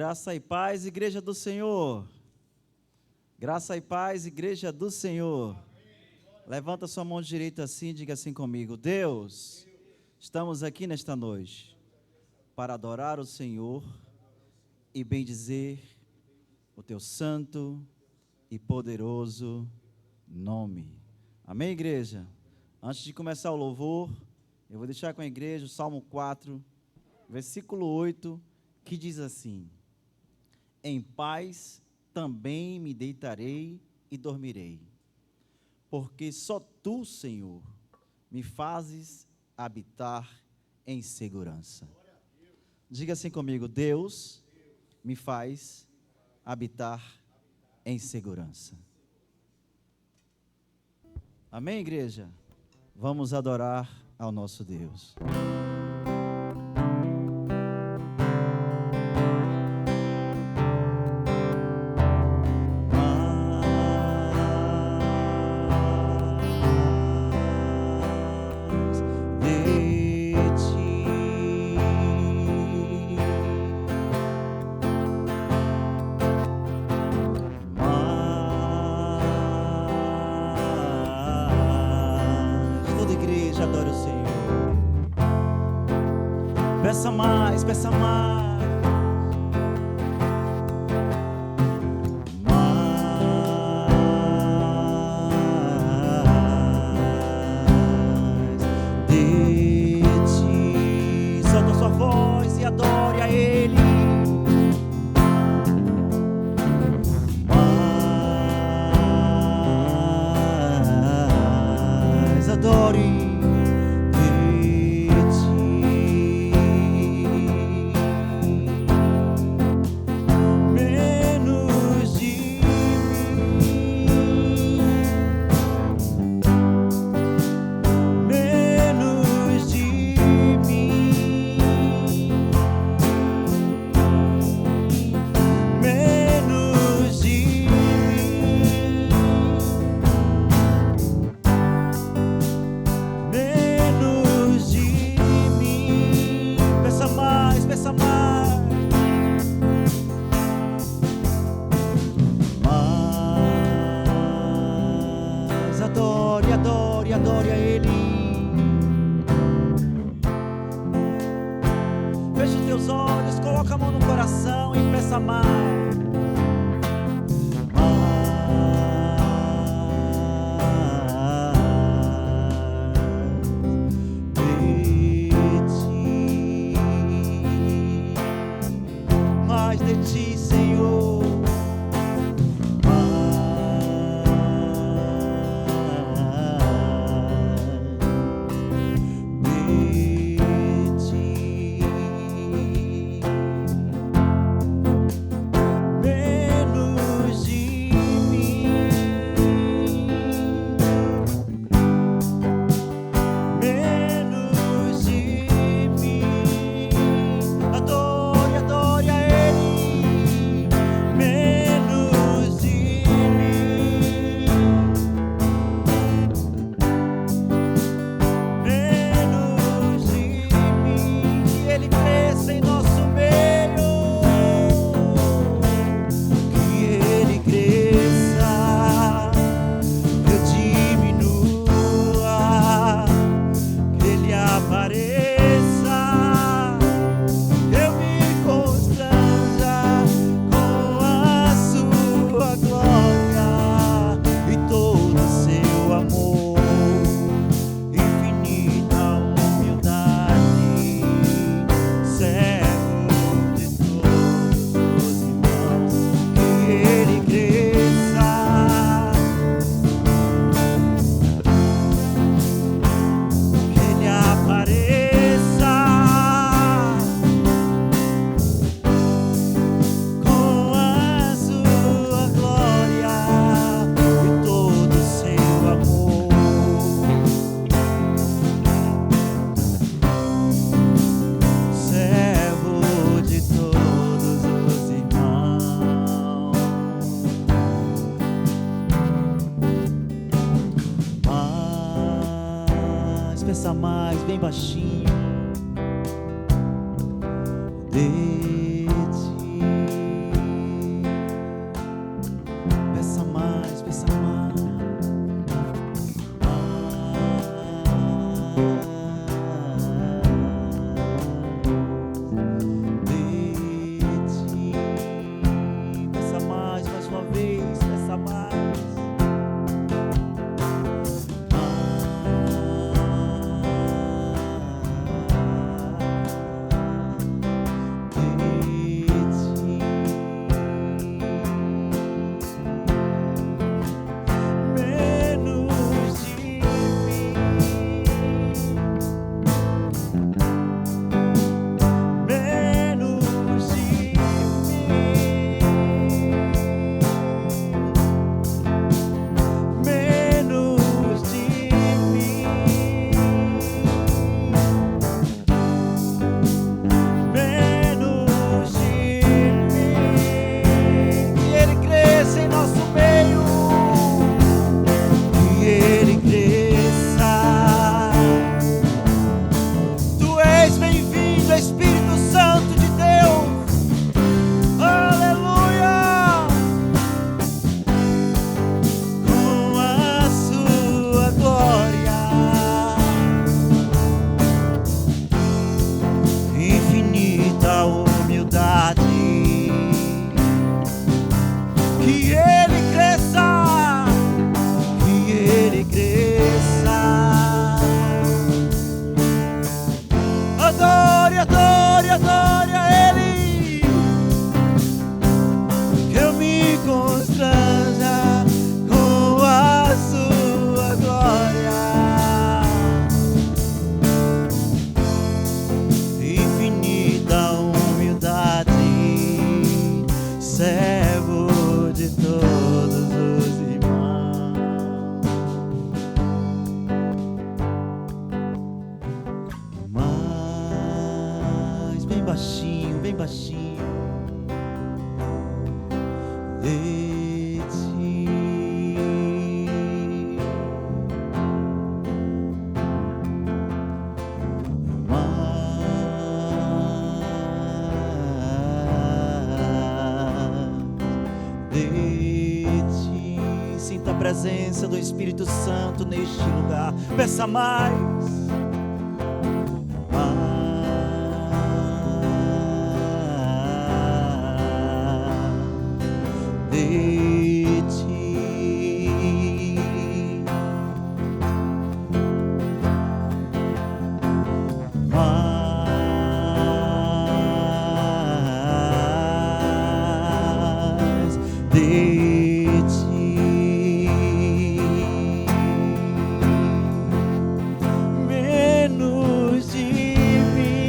Graça e paz, igreja do Senhor. Graça e paz, igreja do Senhor. Levanta sua mão direita assim e diga assim comigo: Deus, estamos aqui nesta noite para adorar o Senhor e bendizer o teu santo e poderoso nome. Amém, igreja? Antes de começar o louvor, eu vou deixar com a igreja o Salmo 4, versículo 8, que diz assim: em paz também me deitarei e dormirei, porque só tu, Senhor, me fazes habitar em segurança. Diga assim comigo: Deus me faz habitar em segurança. Amém, igreja? Vamos adorar ao nosso Deus. Peça mais, peça mais. De ti. Solta sua voz e adore a Ele. Mais adore. Adore a Ele. Feche os teus olhos, coloca a mão no coração e peça mais. Mais de ti, Senhor. Peça mais, bem baixinho. De ti. baixinho, bem baixinho. De ti. De ti. Sinta a presença do Espírito Santo neste lugar. Peça mais. De ti. Mais de ti. Menos de mim.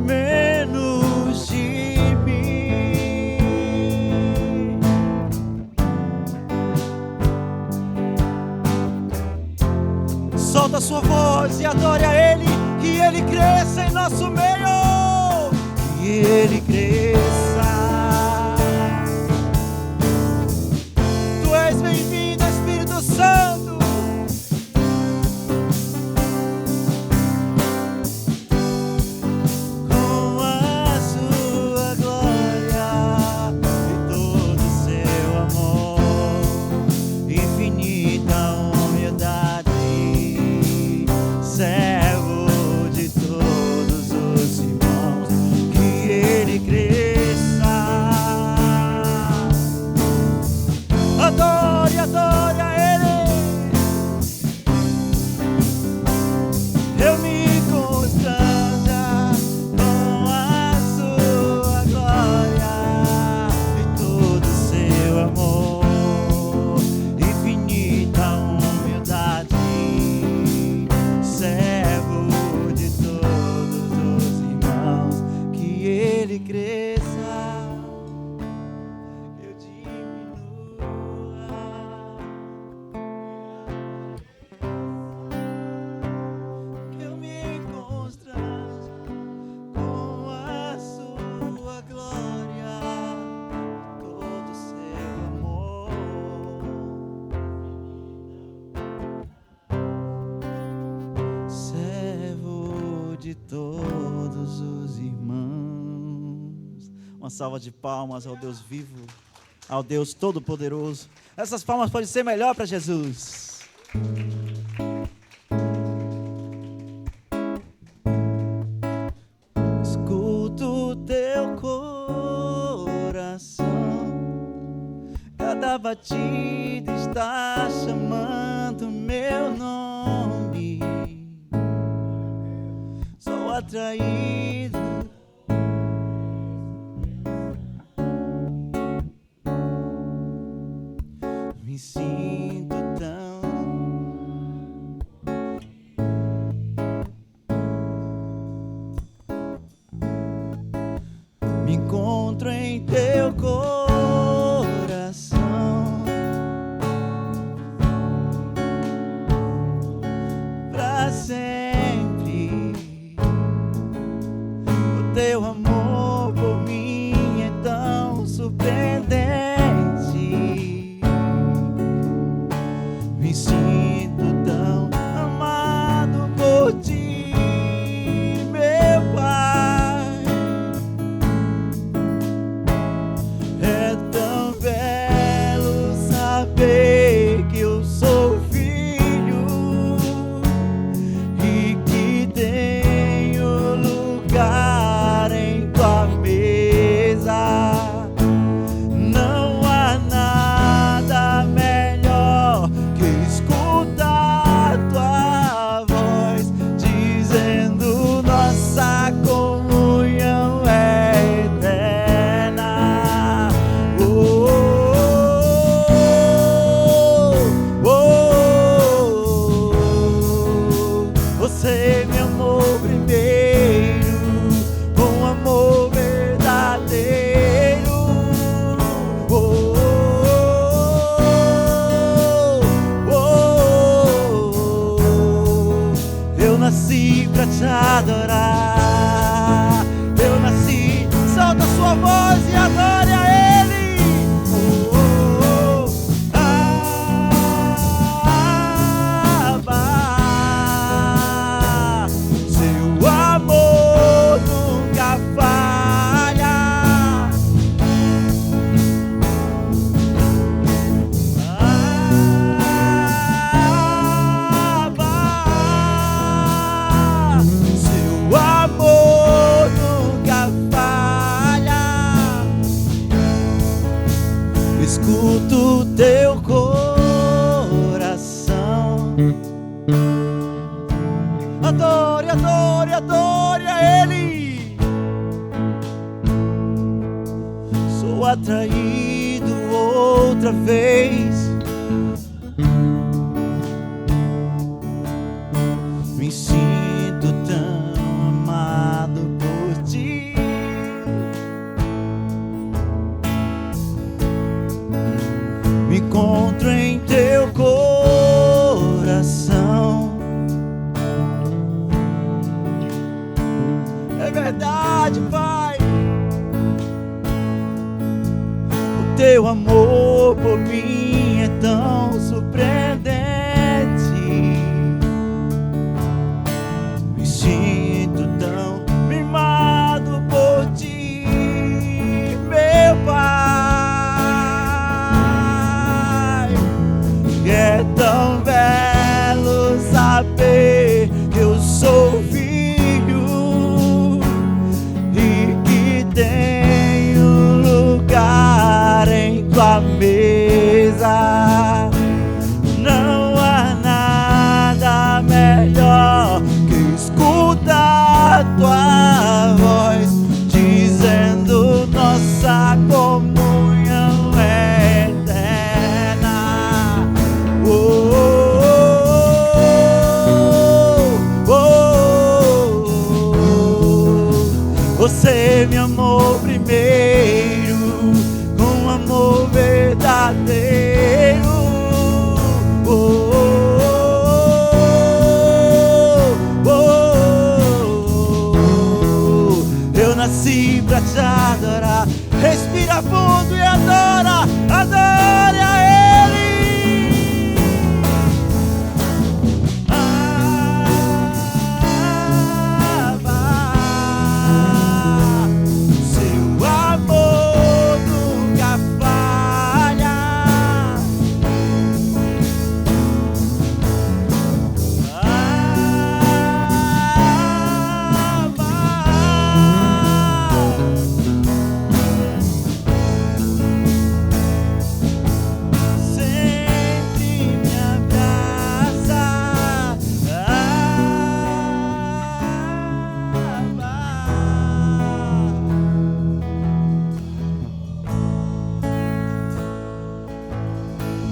Menos de mim. Solta a sua voz e adore a Ele, que Ele cresça em nosso meio, que Ele cresça. Tu és bem-vindo, Espírito Santo. Com a sua glória e todo o seu amor, infinita humildade, servo de todos os irmãos, que Ele cresça. Adore, adore a Ele. Eu me constranja com a sua glória e todo o seu amor, infinita humildade, servo de todos os irmãos, que Ele cresça, eu diminua. Que eu me constranja com a sua glória, todo o seu amor, servo de todos os irmãos. Uma salva de palmas ao Deus vivo, ao Deus Todo-Poderoso. Essas palmas podem ser melhor para Jesus. Escuto teu coração, cada batida está chamando meu nome. Sou atraído, me sinto tão me encontro em teu coração, pra sempre. O teu amor por mim é tão surpreendente. Me sinto tão amado por ti, meu Pai. É tão belo saber que eu sou filho e que tenho lugar em e adore a Ele. Sou atraído outra vez, me sinto tão amado por Ti. Me encontro em Teu coração. É verdade, Pai. O Teu amor por mim é tão surpreendente. Me sinto tão mimado por Ti, meu Pai. É tão belo saber que eu sou filho e que tenho lugar em Tua mesa. Não há nada melhor que escutar Tua voz dizendo nossa comunhão é eterna. Oh, oh, oh, oh. Você me amou primeiro com amor verdadeiro. Oh, oh, oh, oh. Eu nasci pra Te adorar. Respira fundo e adora, adore a Ele. Seu amor nunca falha.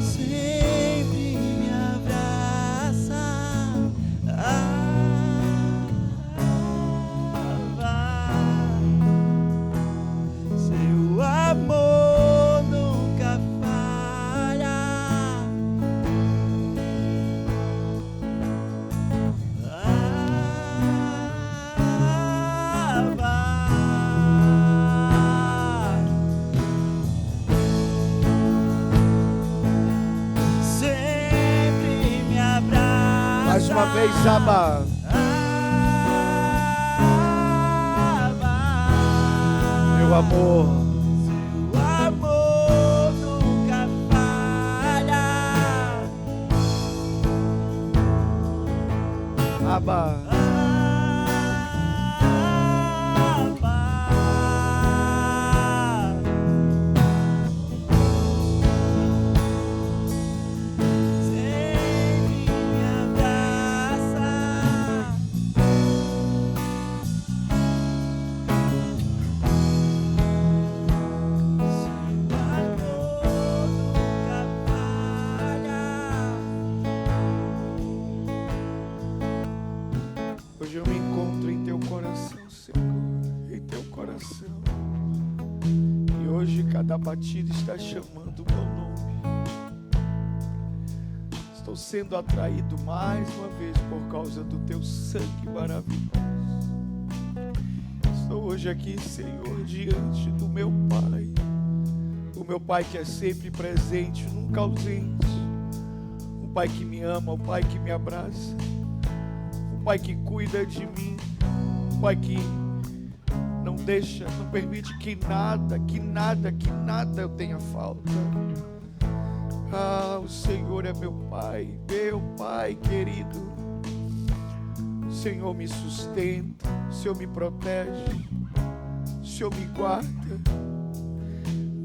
Sempre me abraça. Sempre me abraça. Seu amor nunca falha. Sempre me abraça. Mais uma vez, Abba. Meu amor. Seu amor nunca falha. Abba. Sempre me abraça. Seu amor nunca falha. Hoje eu me encontro em Teu coração, Senhor, em Teu coração. E hoje cada batida está chamando o meu nome. Estou sendo atraído mais uma vez por causa do Teu sangue maravilhoso. Estou hoje aqui, Senhor, diante do meu Pai. O meu Pai que é sempre presente, nunca ausente. O Pai que me ama, o Pai que me abraça. O Pai que cuida de mim. O Pai que não deixa, não permite que nada eu tenha falta. Ah, o Senhor é meu Pai querido. O Senhor me sustenta, o Senhor me protege, o Senhor me guarda.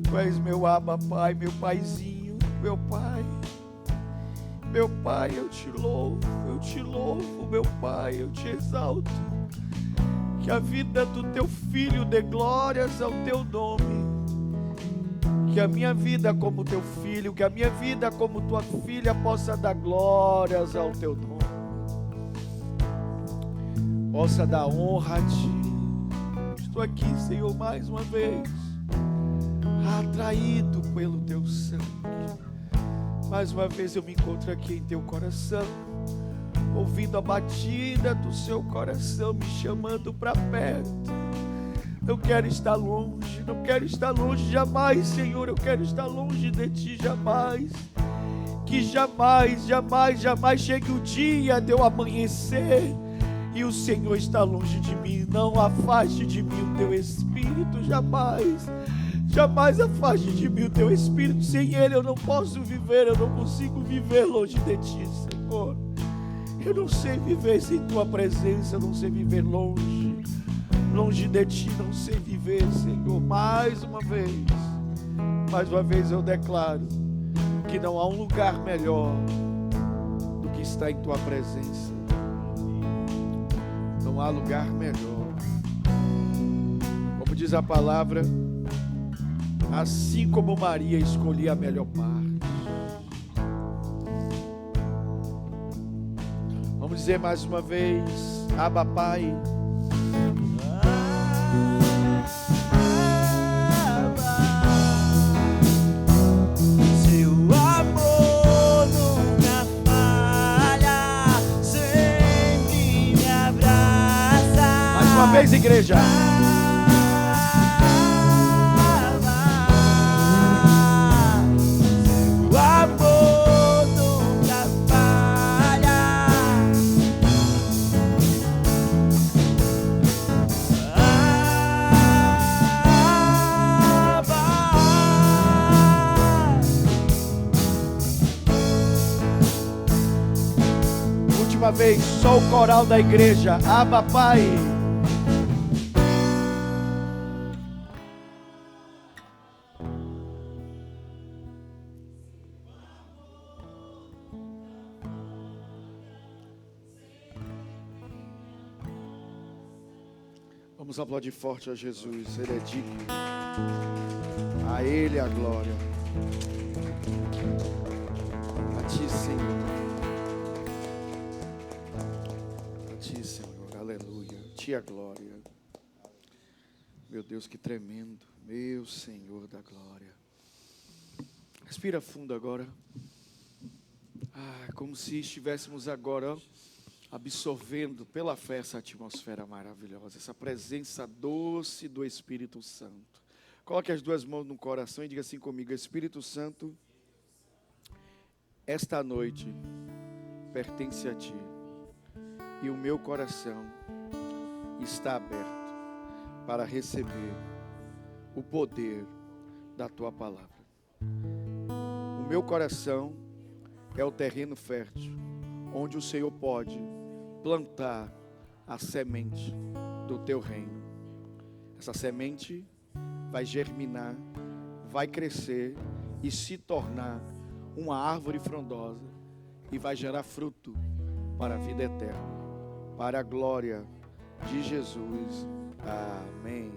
Tu és meu Abba, Pai, meu Paizinho, meu Pai. Meu Pai, eu te louvo, meu Pai, eu te exalto. Que a vida do teu filho dê glórias ao teu nome. Que a minha vida como teu filho, que a minha vida como tua filha possa dar glórias ao teu nome. Possa dar honra a ti. Estou aqui, Senhor, mais uma vez, atraído pelo teu sangue. Mais uma vez eu me encontro aqui em teu coração, ouvindo a batida do seu coração me chamando para perto. Não quero estar longe, não quero estar longe jamais, Senhor. Eu quero estar longe de ti jamais. Que jamais, jamais, jamais chegue o dia de eu amanhecer e o Senhor está longe de mim. Não afaste de mim o teu Espírito, jamais. Jamais afaste de mim o teu Espírito. Sem Ele eu não posso viver, eu não consigo viver longe de ti, Senhor. Eu não sei viver sem tua presença, eu não sei viver longe. Longe de ti não sei viver, Senhor. Mais uma vez eu declaro que não há um lugar melhor do que estar em tua presença. Não há lugar melhor. Como diz a palavra, assim como Maria escolhia a melhor parte. Vamos dizer mais uma vez: Abba, Pai. Seu amor nunca falha, sempre me abraça. Mais uma vez, igreja. Seu amor nunca falha. Última vez, só o coral da igreja. Abba, Pai. Vamos aplaudir forte a Jesus. Ele é digno. A Ele a glória. A Ti, Senhor. A Ti, Senhor. Aleluia. A Ti a glória. Meu Deus, que tremendo. Meu Senhor da glória. Respira fundo agora. Como se estivéssemos agora absorvendo pela fé essa atmosfera maravilhosa, essa presença doce do Espírito Santo. Coloque as duas mãos no coração e diga assim comigo: Espírito Santo, esta noite pertence a Ti e o meu coração está aberto para receber o poder da Tua palavra. O meu coração é o terreno fértil onde o Senhor pode plantar a semente do teu reino. Essa semente vai germinar, vai crescer e se tornar uma árvore frondosa e vai gerar fruto para a vida eterna, para a glória de Jesus. Amém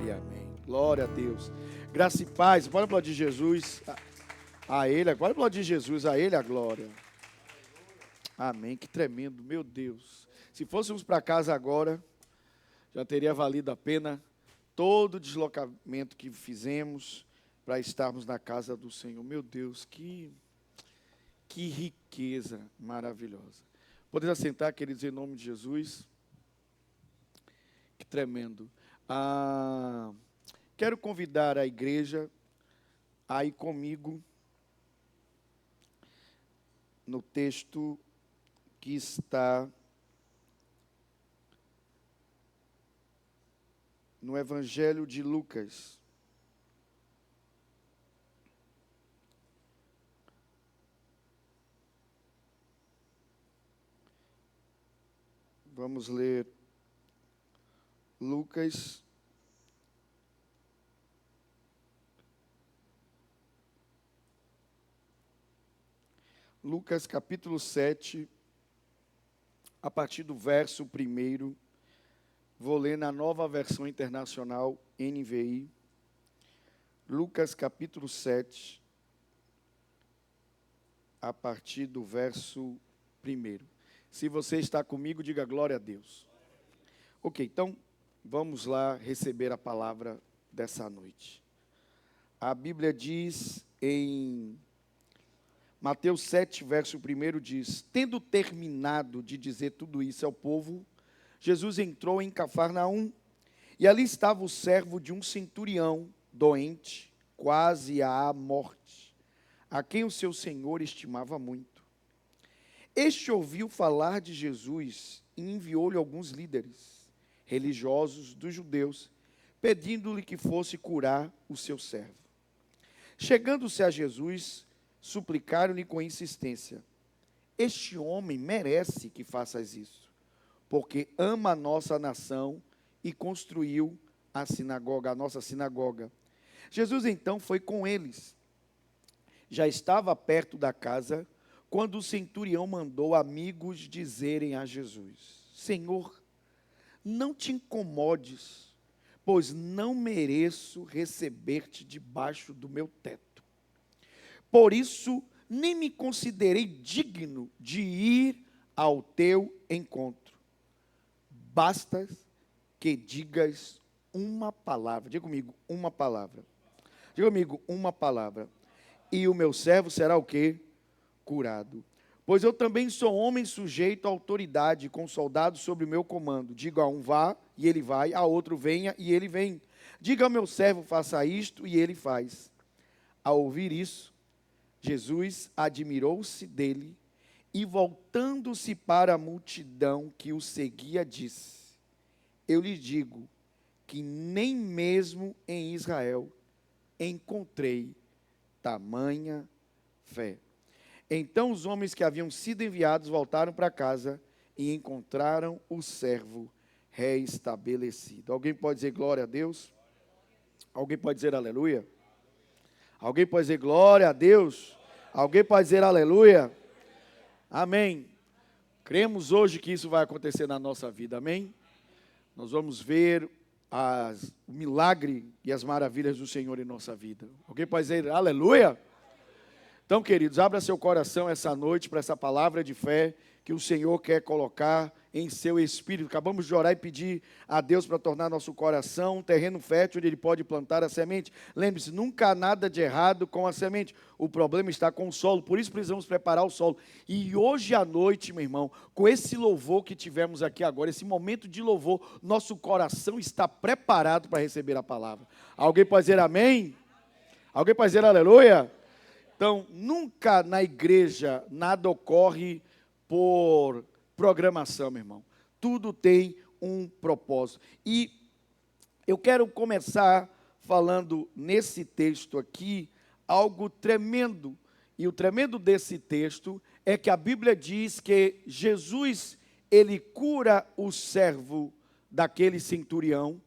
e amém. Glória a Deus. Graça e paz. Pode aplaudir Jesus. A Ele, pode aplaudir Jesus. A Ele a glória. Amém, que tremendo, meu Deus. Se fôssemos para casa agora, já teria valido a pena todo o deslocamento que fizemos para estarmos na casa do Senhor. Meu Deus, que riqueza maravilhosa. Podemos assentar, queridos, em nome de Jesus. Que tremendo. Quero convidar a igreja a ir comigo no texto que está no Evangelho de Lucas. Vamos ler Lucas capítulo 7, a partir do verso 1 Vou ler na Nova Versão Internacional, NVI, Lucas capítulo 7, a partir do verso 1. Se você está comigo, diga glória a Deus. Ok, então vamos lá receber a palavra dessa noite. A Bíblia diz em Mateus 7, verso 1, diz: tendo terminado de dizer tudo isso ao povo, Jesus entrou em Cafarnaum, e ali estava o servo de um centurião, doente, quase à morte, a quem o seu senhor estimava muito. Este ouviu falar de Jesus e enviou-lhe alguns líderes religiosos dos judeus, pedindo-lhe que fosse curar o seu servo. Chegando-se a Jesus, suplicaram-lhe com insistência: este homem merece que faças isso, porque ama a nossa nação e construiu a sinagoga, a nossa sinagoga. Jesus então foi com eles. Já estava perto da casa, quando o centurião mandou amigos dizerem a Jesus: Senhor, não te incomodes, pois não mereço receber-te debaixo do meu teto. Por isso, nem me considerei digno de ir ao teu encontro. Basta que digas uma palavra. Diga comigo, uma palavra. Diga comigo, uma palavra. E o meu servo será o quê? Curado. Pois eu também sou homem sujeito à autoridade, com soldados sob o meu comando. Diga a um vá, e ele vai, a outro venha, e ele vem. Diga ao meu servo, faça isto, e ele faz. Ao ouvir isso, Jesus admirou-se dele, e voltando-se para a multidão que o seguia, disse: eu lhe digo que nem mesmo em Israel encontrei tamanha fé. Então os homens que haviam sido enviados voltaram para casa e encontraram o servo reestabelecido. Alguém pode dizer glória a Deus? Alguém pode dizer aleluia? Alguém pode dizer glória a Deus? Alguém pode dizer aleluia? Amém. Cremos hoje que isso vai acontecer na nossa vida, amém? Nós vamos ver o milagre e as maravilhas do Senhor em nossa vida. Alguém pode dizer aleluia? Então, queridos, abra seu coração essa noite para essa palavra de fé que o Senhor quer colocar em seu espírito. Acabamos de orar e pedir a Deus para tornar nosso coração um terreno fértil onde Ele pode plantar a semente. Lembre-se, nunca há nada de errado com a semente. O problema está com o solo, por isso precisamos preparar o solo. E hoje à noite, meu irmão, com esse louvor que tivemos aqui agora, esse momento de louvor, nosso coração está preparado para receber a palavra. Alguém pode dizer amém? Alguém pode dizer aleluia? Então, nunca na igreja nada ocorre por programação, meu irmão. Tudo tem um propósito. E eu quero começar falando nesse texto aqui algo tremendo. E o tremendo desse texto é que a Bíblia diz que Jesus, ele cura o servo daquele centurião.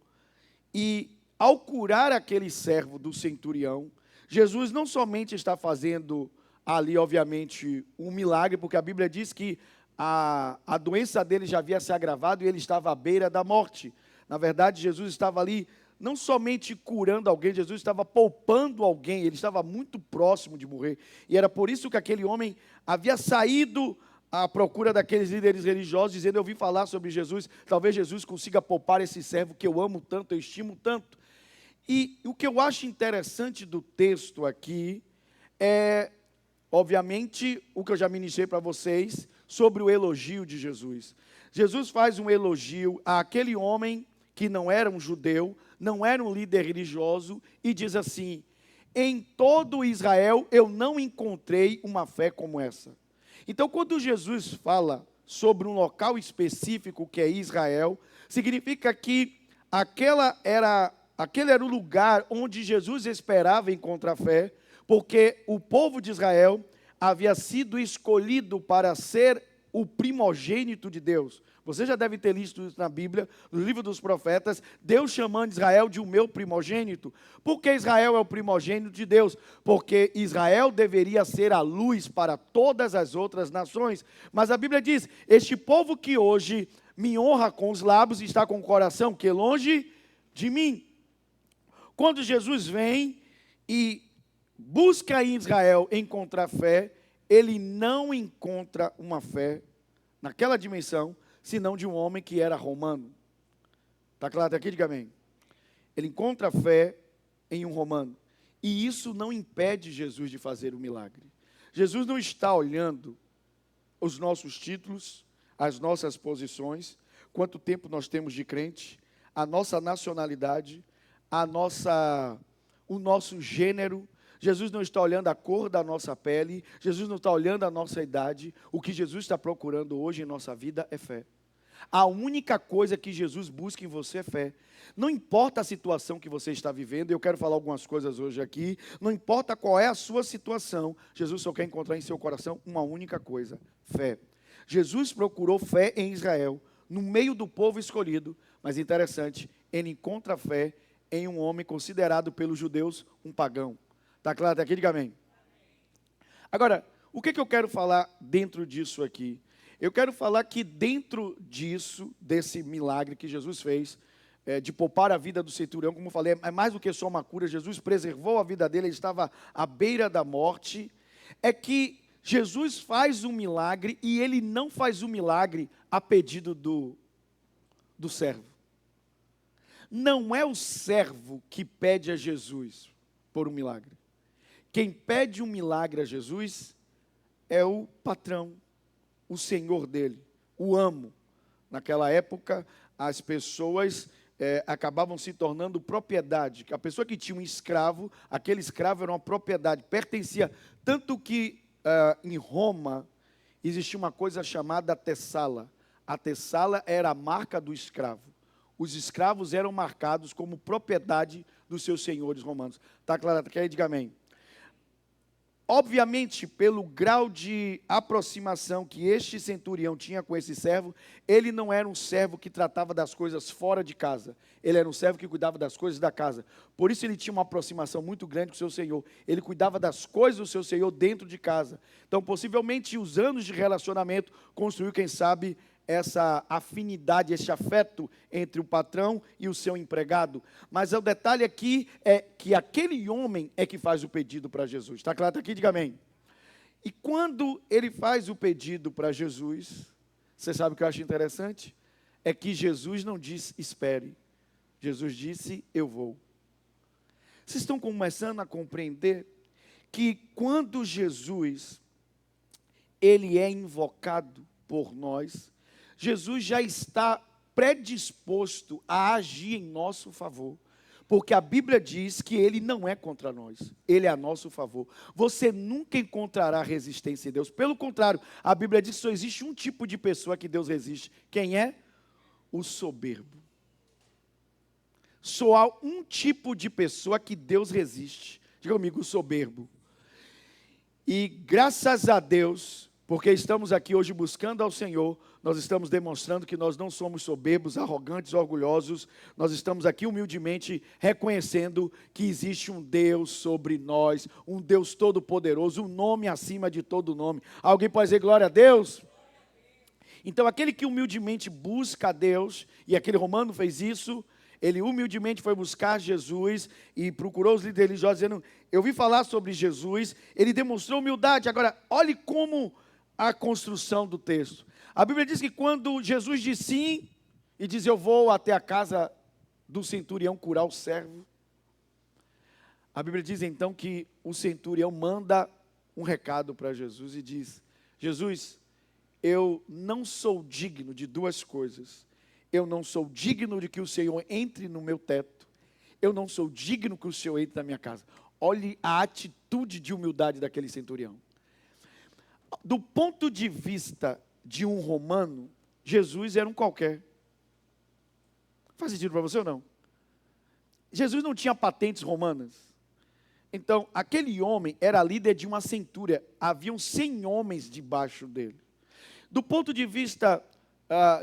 E ao curar aquele servo do centurião, Jesus não somente está fazendo ali, obviamente, um milagre, porque a Bíblia diz que a doença dele já havia se agravado e ele estava à beira da morte. Na verdade, Jesus estava ali não somente curando alguém, Jesus estava poupando alguém, ele estava muito próximo de morrer. E era por isso que aquele homem havia saído à procura daqueles líderes religiosos, dizendo: eu ouvi falar sobre Jesus, talvez Jesus consiga poupar esse servo que eu amo tanto, eu estimo tanto. E o que eu acho interessante do texto aqui é, obviamente, o que eu já ministrei para vocês sobre o elogio de Jesus. Jesus faz um elogio àquele homem que não era um judeu, não era um líder religioso, e diz assim: em todo Israel eu não encontrei uma fé como essa. Então, quando Jesus fala sobre um local específico que é Israel, significa que aquele era o lugar onde Jesus esperava encontrar fé, porque o povo de Israel havia sido escolhido para ser o primogênito de Deus. Você já deve ter lido isso na Bíblia, no livro dos profetas, Deus chamando Israel de o meu primogênito. Por que Israel é o primogênito de Deus? Porque Israel deveria ser a luz para todas as outras nações. Mas a Bíblia diz: este povo que hoje me honra com os lábios e está com o coração que longe de mim. Quando Jesus vem e busca em Israel encontrar fé, ele não encontra uma fé naquela dimensão, senão de um homem que era romano. Está claro até aqui? Diga amém. Ele encontra fé em um romano. E isso não impede Jesus de fazer o milagre. Jesus não está olhando os nossos títulos, as nossas posições, quanto tempo nós temos de crente, a nossa nacionalidade, o nosso gênero. Jesus não está olhando a cor da nossa pele, Jesus não está olhando a nossa idade. O que Jesus está procurando hoje em nossa vida é fé. A única coisa que Jesus busca em você é fé. Não importa a situação que você está vivendo, eu quero falar algumas coisas hoje aqui, não importa qual é a sua situação, Jesus só quer encontrar em seu coração uma única coisa: fé. Jesus procurou fé em Israel, no meio do povo escolhido, mas interessante, ele encontra fé em um homem considerado pelos judeus um pagão. Está claro até aqui? Diga amém. Agora, o que eu quero falar dentro disso aqui? Eu quero falar que dentro disso, desse milagre que Jesus fez, de poupar a vida do centurião, como eu falei, é mais do que só uma cura. Jesus preservou a vida dele, ele estava à beira da morte. É que Jesus faz um milagre e ele não faz o milagre a pedido do servo. Não é o servo que pede a Jesus por um milagre. Quem pede um milagre a Jesus é o patrão, o senhor dele, o amo. Naquela época, as pessoas acabavam se tornando propriedade. A pessoa que tinha um escravo, aquele escravo era uma propriedade, pertencia. Tanto que em Roma existia uma coisa chamada tessala. A tessala era a marca do escravo. Os escravos eram marcados como propriedade dos seus senhores romanos. Está claro? Quer diga amém. Obviamente, pelo grau de aproximação que este centurião tinha com esse servo, ele não era um servo que tratava das coisas fora de casa. Ele era um servo que cuidava das coisas da casa. Por isso ele tinha uma aproximação muito grande com o seu senhor. Ele cuidava das coisas do seu senhor dentro de casa. Então, possivelmente, os anos de relacionamento construiu, quem sabe, essa afinidade, esse afeto entre o patrão e o seu empregado. Mas o detalhe aqui é que aquele homem é que faz o pedido para Jesus. Está claro? Está aqui? Diga amém. E quando ele faz o pedido para Jesus, você sabe o que eu acho interessante? É que Jesus não disse, espere. Jesus disse, eu vou. Vocês estão começando a compreender que quando Jesus, ele é invocado por nós, Jesus já está predisposto a agir em nosso favor, porque a Bíblia diz que ele não é contra nós, ele é a nosso favor. Você nunca encontrará resistência em Deus, pelo contrário, a Bíblia diz que só existe um tipo de pessoa que Deus resiste. Quem é? O soberbo. Só há um tipo de pessoa que Deus resiste. Diga comigo, o soberbo. E graças a Deus, porque estamos aqui hoje buscando ao Senhor, nós estamos demonstrando que nós não somos soberbos, arrogantes, orgulhosos. Nós estamos aqui humildemente reconhecendo que existe um Deus sobre nós, um Deus todo-poderoso, um nome acima de todo nome. Alguém pode dizer glória a Deus? Então, aquele que humildemente busca a Deus, e aquele romano fez isso, ele humildemente foi buscar Jesus e procurou os líderes religiosos, dizendo, eu vi falar sobre Jesus. Ele demonstrou humildade. Agora, olhe como a construção do texto. A Bíblia diz que quando Jesus diz sim, e diz, eu vou até a casa do centurião curar o servo, a Bíblia diz então que o centurião manda um recado para Jesus e diz, Jesus, eu não sou digno de duas coisas. Eu não sou digno de que o Senhor entre no meu teto. Eu não sou digno que o Senhor entre na minha casa. Olhe a atitude de humildade daquele centurião. Do ponto de vista de um romano, Jesus era um qualquer. Faz sentido para você ou não? Jesus não tinha patentes romanas. Então, aquele homem era líder de uma centúria. Haviam 100 homens debaixo dele. Do ponto de vista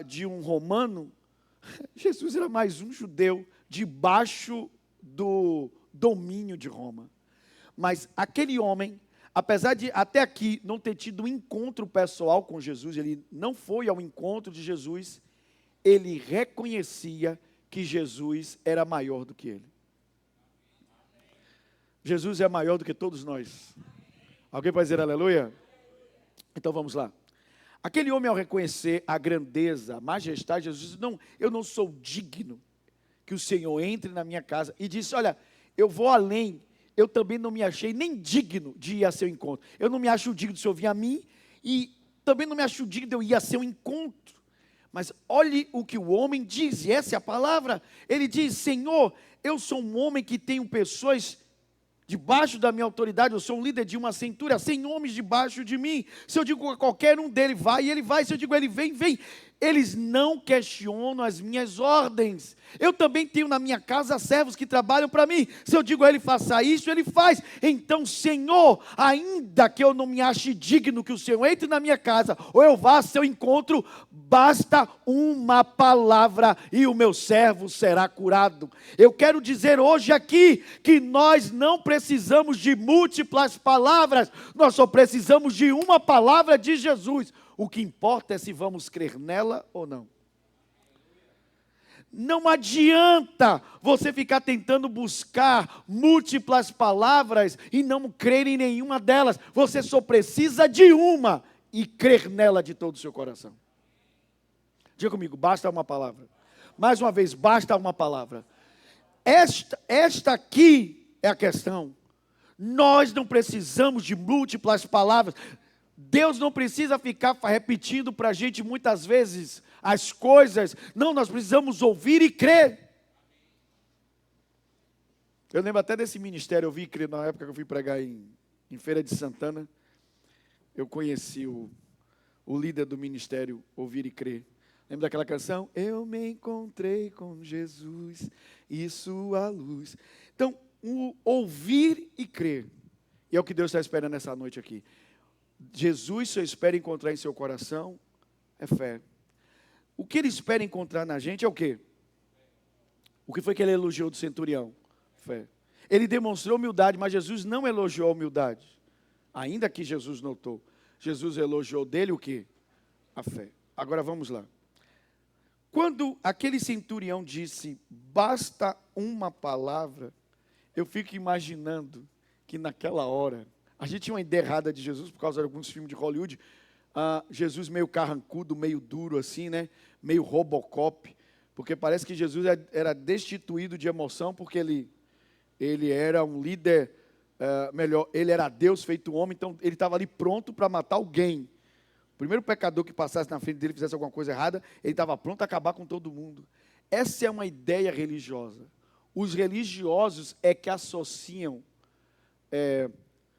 de um romano, Jesus era mais um judeu debaixo do domínio de Roma. Mas aquele homem, apesar de até aqui não ter tido um encontro pessoal com Jesus, ele não foi ao encontro de Jesus, ele reconhecia que Jesus era maior do que ele. Jesus é maior do que todos nós. Alguém pode dizer aleluia? Então vamos lá. Aquele homem, ao reconhecer a grandeza, a majestade de Jesus, disse: não, eu não sou digno que o Senhor entre na minha casa. E disse: olha, eu vou além. Eu também não me achei nem digno de ir a seu encontro. Eu não me acho digno de o Senhor vir a mim, e também não me acho digno de eu ir a seu encontro. Mas olhe o que o homem diz, e essa é a palavra. Ele diz: Senhor, eu sou um homem que tenho pessoas debaixo da minha autoridade, eu sou um líder de uma centúria, 100 homens debaixo de mim. Se eu digo a qualquer um deles, vai, ele vai. Se eu digo ele vem, vem. Eles não questionam as minhas ordens. Eu também tenho na minha casa servos que trabalham para mim. Se eu digo a ele faça isso, ele faz. Então, Senhor, ainda que eu não me ache digno que o Senhor entre na minha casa, ou eu vá a seu encontro, basta uma palavra e o meu servo será curado. Eu quero dizer hoje aqui que nós não precisamos de múltiplas palavras, nós só precisamos de uma palavra de Jesus. O que importa é se vamos crer nela ou não. Não adianta você ficar tentando buscar múltiplas palavras e não crer em nenhuma delas. Você só precisa de uma e crer nela de todo o seu coração. Diga comigo, basta uma palavra. Mais uma vez, basta uma palavra. Esta aqui é a questão. Nós não precisamos de múltiplas palavras. Deus não precisa ficar repetindo para a gente muitas vezes as coisas. Não, nós precisamos ouvir e crer. Eu lembro até desse ministério, eu vi crer na época que eu fui pregar em Feira de Santana. Eu conheci o líder do ministério Ouvir e Crer. Lembra daquela canção? Eu me encontrei com Jesus e sua luz. Então, o ouvir e crer. E é o que Deus está esperando nessa noite aqui. Jesus só espera encontrar em seu coração é fé. O que ele espera encontrar na gente é o quê? O que foi que ele elogiou do centurião? Fé. Ele demonstrou humildade, mas Jesus não elogiou a humildade. Ainda que Jesus notou. Jesus elogiou dele o quê? A fé. Agora vamos lá. Quando aquele centurião disse, basta uma palavra, eu fico imaginando que naquela hora, a gente tinha uma ideia errada de Jesus, por causa de alguns filmes de Hollywood, Jesus meio carrancudo, meio duro assim, né? Meio Robocop, porque parece que Jesus era destituído de emoção, porque ele era um líder, ele era Deus feito homem, então ele estava ali pronto para matar alguém. O primeiro pecador que passasse na frente dele, fizesse alguma coisa errada, ele estava pronto a acabar com todo mundo. Essa é uma ideia religiosa. Os religiosos é que associam,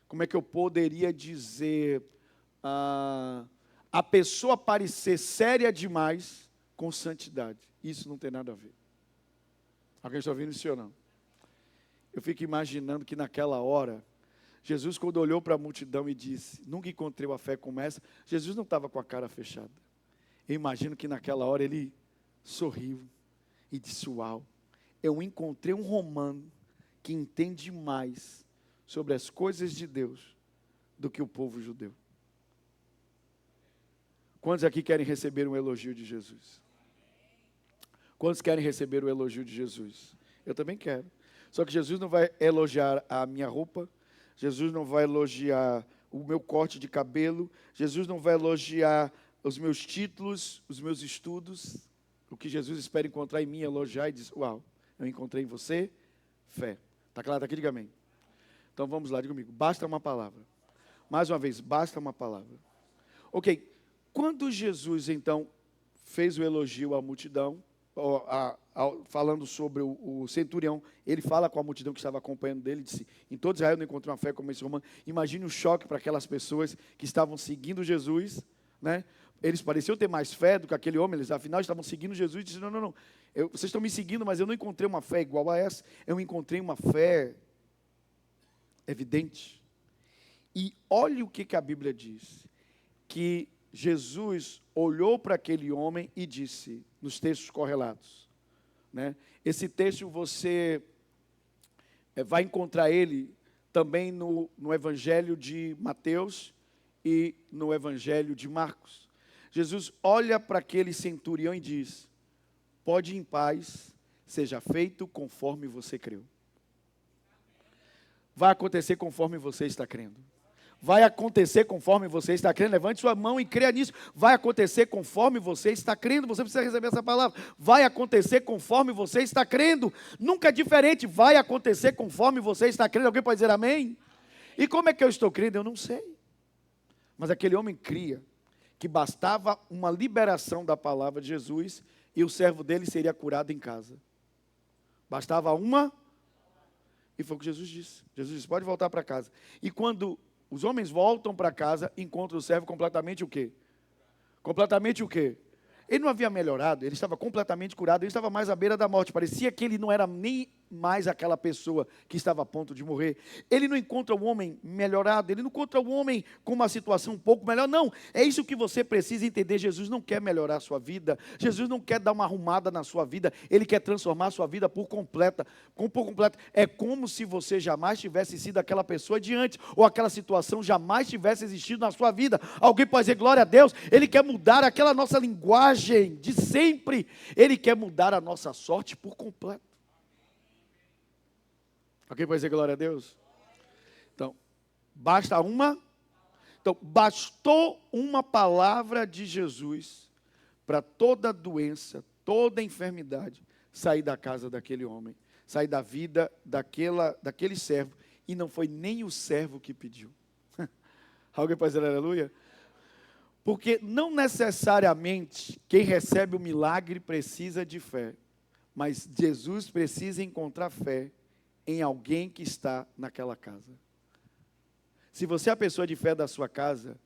como é que eu poderia dizer, a pessoa parecer séria demais com santidade. Isso não tem nada a ver. Alguém está ouvindo isso ou não? Eu fico imaginando que naquela hora, Jesus, quando olhou para a multidão e disse, nunca encontrei uma fé como essa, Jesus não estava com a cara fechada. Eu imagino que naquela hora ele sorriu e disse, uau, eu encontrei um romano que entende mais sobre as coisas de Deus do que o povo judeu. Quantos aqui querem receber um elogio de Jesus? Quantos querem receber o elogio de Jesus? Eu também quero. Só que Jesus não vai elogiar a minha roupa, Jesus não vai elogiar o meu corte de cabelo, Jesus não vai elogiar os meus títulos, os meus estudos. O que Jesus espera encontrar em mim é elogiar e diz, uau, eu encontrei em você fé. Está claro? Está aqui, diga amém. Então vamos lá, diga comigo, basta uma palavra. Mais uma vez, basta uma palavra. Ok, quando Jesus então fez o elogio à multidão, falando sobre o centurião, ele fala com a multidão que estava acompanhando dele, disse, em todo Israel não encontrei uma fé como esse romano. Imagine o choque para aquelas pessoas que estavam seguindo Jesus, né? Eles pareciam ter mais fé do que aquele homem, eles afinal estavam seguindo Jesus e disseram, não, vocês estão me seguindo, mas eu não encontrei uma fé igual a essa, eu encontrei uma fé evidente. E olhe o que a Bíblia diz, que Jesus olhou para aquele homem e disse, nos textos correlatos, né? Esse texto você vai encontrar ele também no Evangelho de Mateus e no Evangelho de Marcos. Jesus olha para aquele centurião e diz, pode ir em paz, seja feito conforme você creu. Vai acontecer conforme você está crendo. Vai acontecer conforme você está crendo. Levante sua mão e creia nisso. Vai acontecer conforme você está crendo. Você precisa receber essa palavra. Vai acontecer conforme você está crendo. Nunca é diferente. Vai acontecer conforme você está crendo. Alguém pode dizer amém? E como é que eu estou crendo? Eu não sei. Mas aquele homem cria que bastava uma liberação da palavra de Jesus e o servo dele seria curado em casa. Bastava uma. E foi o que Jesus disse. Jesus disse, pode voltar para casa. E quando os homens voltam para casa, encontram o servo completamente o quê? Completamente o quê? Ele não havia melhorado, ele estava completamente curado, ele estava mais à beira da morte. Parecia que ele não era nem mais aquela pessoa que estava a ponto de morrer. Ele não encontra o homem melhorado, ele não encontra o homem com uma situação um pouco melhor. Não, é isso que você precisa entender. Jesus não quer melhorar a sua vida, Jesus não quer dar uma arrumada na sua vida, Ele quer transformar a sua vida por completa. É como se você jamais tivesse sido aquela pessoa de antes, ou aquela situação jamais tivesse existido na sua vida. Alguém pode dizer glória a Deus? Ele quer mudar aquela nossa linguagem de sempre, Ele quer mudar a nossa sorte por completo. Alguém pode dizer glória a Deus? Então, basta uma. Então, bastou uma palavra de Jesus para toda doença, toda enfermidade sair da casa daquele homem, sair da vida daquele servo. E não foi nem o servo que pediu. Alguém pode dizer aleluia? Porque não necessariamente quem recebe o milagre precisa de fé, mas Jesus precisa encontrar fé em alguém que está naquela casa. Se você é a pessoa de fé da sua casa,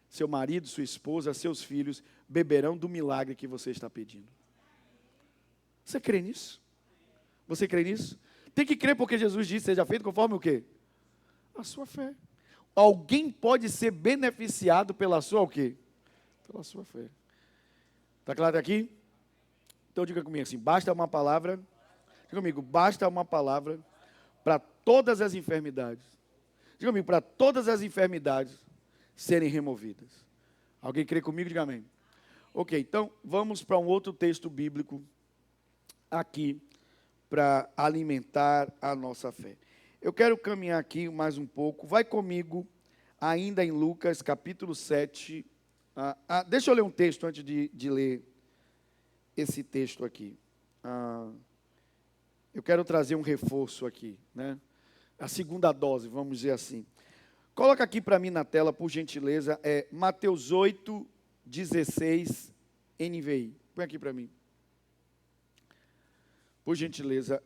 seu marido, sua esposa, seus filhos beberão do milagre que você está pedindo. Você crê nisso? Você crê nisso? Tem que crer porque Jesus disse, seja feito conforme o quê? A sua fé. Alguém pode ser beneficiado pela sua o quê? Pela sua fé. Está claro até aqui? Então diga comigo assim, basta uma palavra. Diga comigo, basta uma palavra para todas as enfermidades. Diga comigo, para todas as enfermidades serem removidas. Alguém crê comigo? Diga amém. Ok, então vamos para um outro texto bíblico aqui para alimentar a nossa fé. Eu quero caminhar aqui mais um pouco. Vai comigo ainda em Lucas capítulo 7. Deixa eu ler um texto antes de ler esse texto aqui. Eu quero trazer um reforço aqui, né? A segunda dose, vamos dizer assim. Coloca aqui para mim na tela, por gentileza, Mateus 8, 16, NVI. Põe aqui para mim. Por gentileza,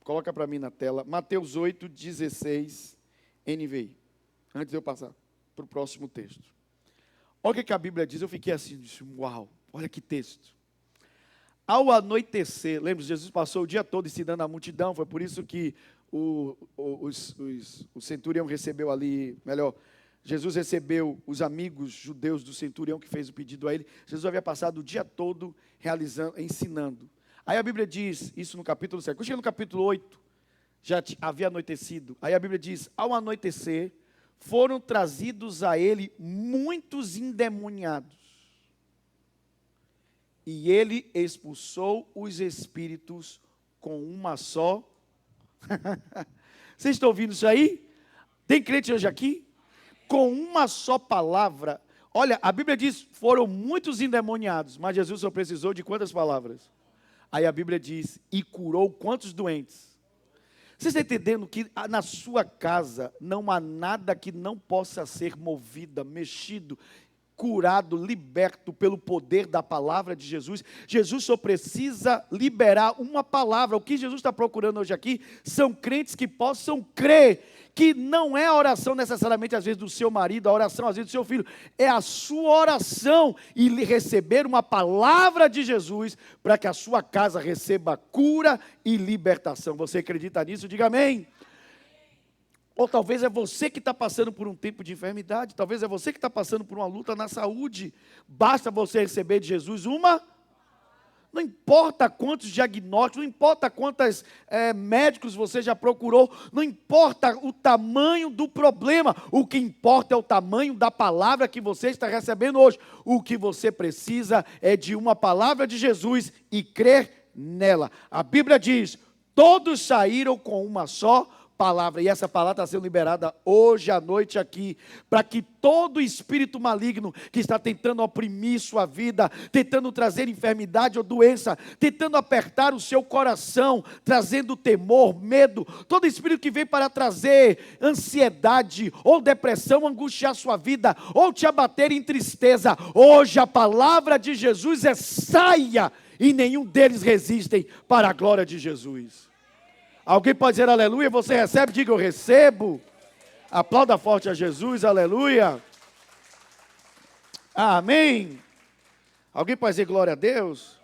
coloca para mim na tela, Mateus 8, 16, NVI. Antes de eu passar para o próximo texto. Olha o que a Bíblia diz, eu fiquei assim, disse, uau, olha que texto. Ao anoitecer, lembra, Jesus passou o dia todo ensinando a multidão, foi por isso que o centurião recebeu ali, Jesus recebeu os amigos judeus do centurião que fez o pedido a ele. Jesus havia passado o dia todo ensinando. Aí a Bíblia diz, isso no capítulo 7, quando chega no capítulo 8, já havia anoitecido. Aí a Bíblia diz, ao anoitecer, foram trazidos a ele muitos endemoniados. E ele expulsou os espíritos com uma só. Vocês estão ouvindo isso aí? Tem crente hoje aqui? Com uma só palavra. Olha, a Bíblia diz, foram muitos endemoniados, mas Jesus só precisou de quantas palavras? Aí a Bíblia diz, e curou quantos doentes? Você está entendendo que na sua casa não há nada que não possa ser movido, mexido, curado, liberto pelo poder da palavra de Jesus. Jesus só precisa liberar uma palavra. O que Jesus está procurando hoje aqui são crentes que possam crer que não é a oração necessariamente às vezes do seu marido, a oração às vezes do seu filho, é a sua oração e receber uma palavra de Jesus para que a sua casa receba cura e libertação. Você acredita nisso? Diga amém. Ou talvez é você que está passando por um tempo de enfermidade, talvez é você que está passando por uma luta na saúde. Basta você receber de Jesus uma. Não importa quantos diagnósticos, não importa quantos médicos você já procurou, não importa o tamanho do problema, o que importa é o tamanho da palavra que você está recebendo hoje. O que você precisa é de uma palavra de Jesus e crer nela. A Bíblia diz, todos saíram com uma só palavra, e essa palavra está sendo liberada hoje à noite aqui, para que todo espírito maligno que está tentando oprimir sua vida, tentando trazer enfermidade ou doença, tentando apertar o seu coração, trazendo temor, medo, todo espírito que vem para trazer ansiedade ou depressão, angustiar sua vida, ou te abater em tristeza, hoje a palavra de Jesus saia, e nenhum deles resistem para a glória de Jesus. Alguém pode dizer aleluia? Você recebe? Diga eu recebo. Aplauda forte a Jesus, aleluia. Amém. Alguém pode dizer glória a Deus?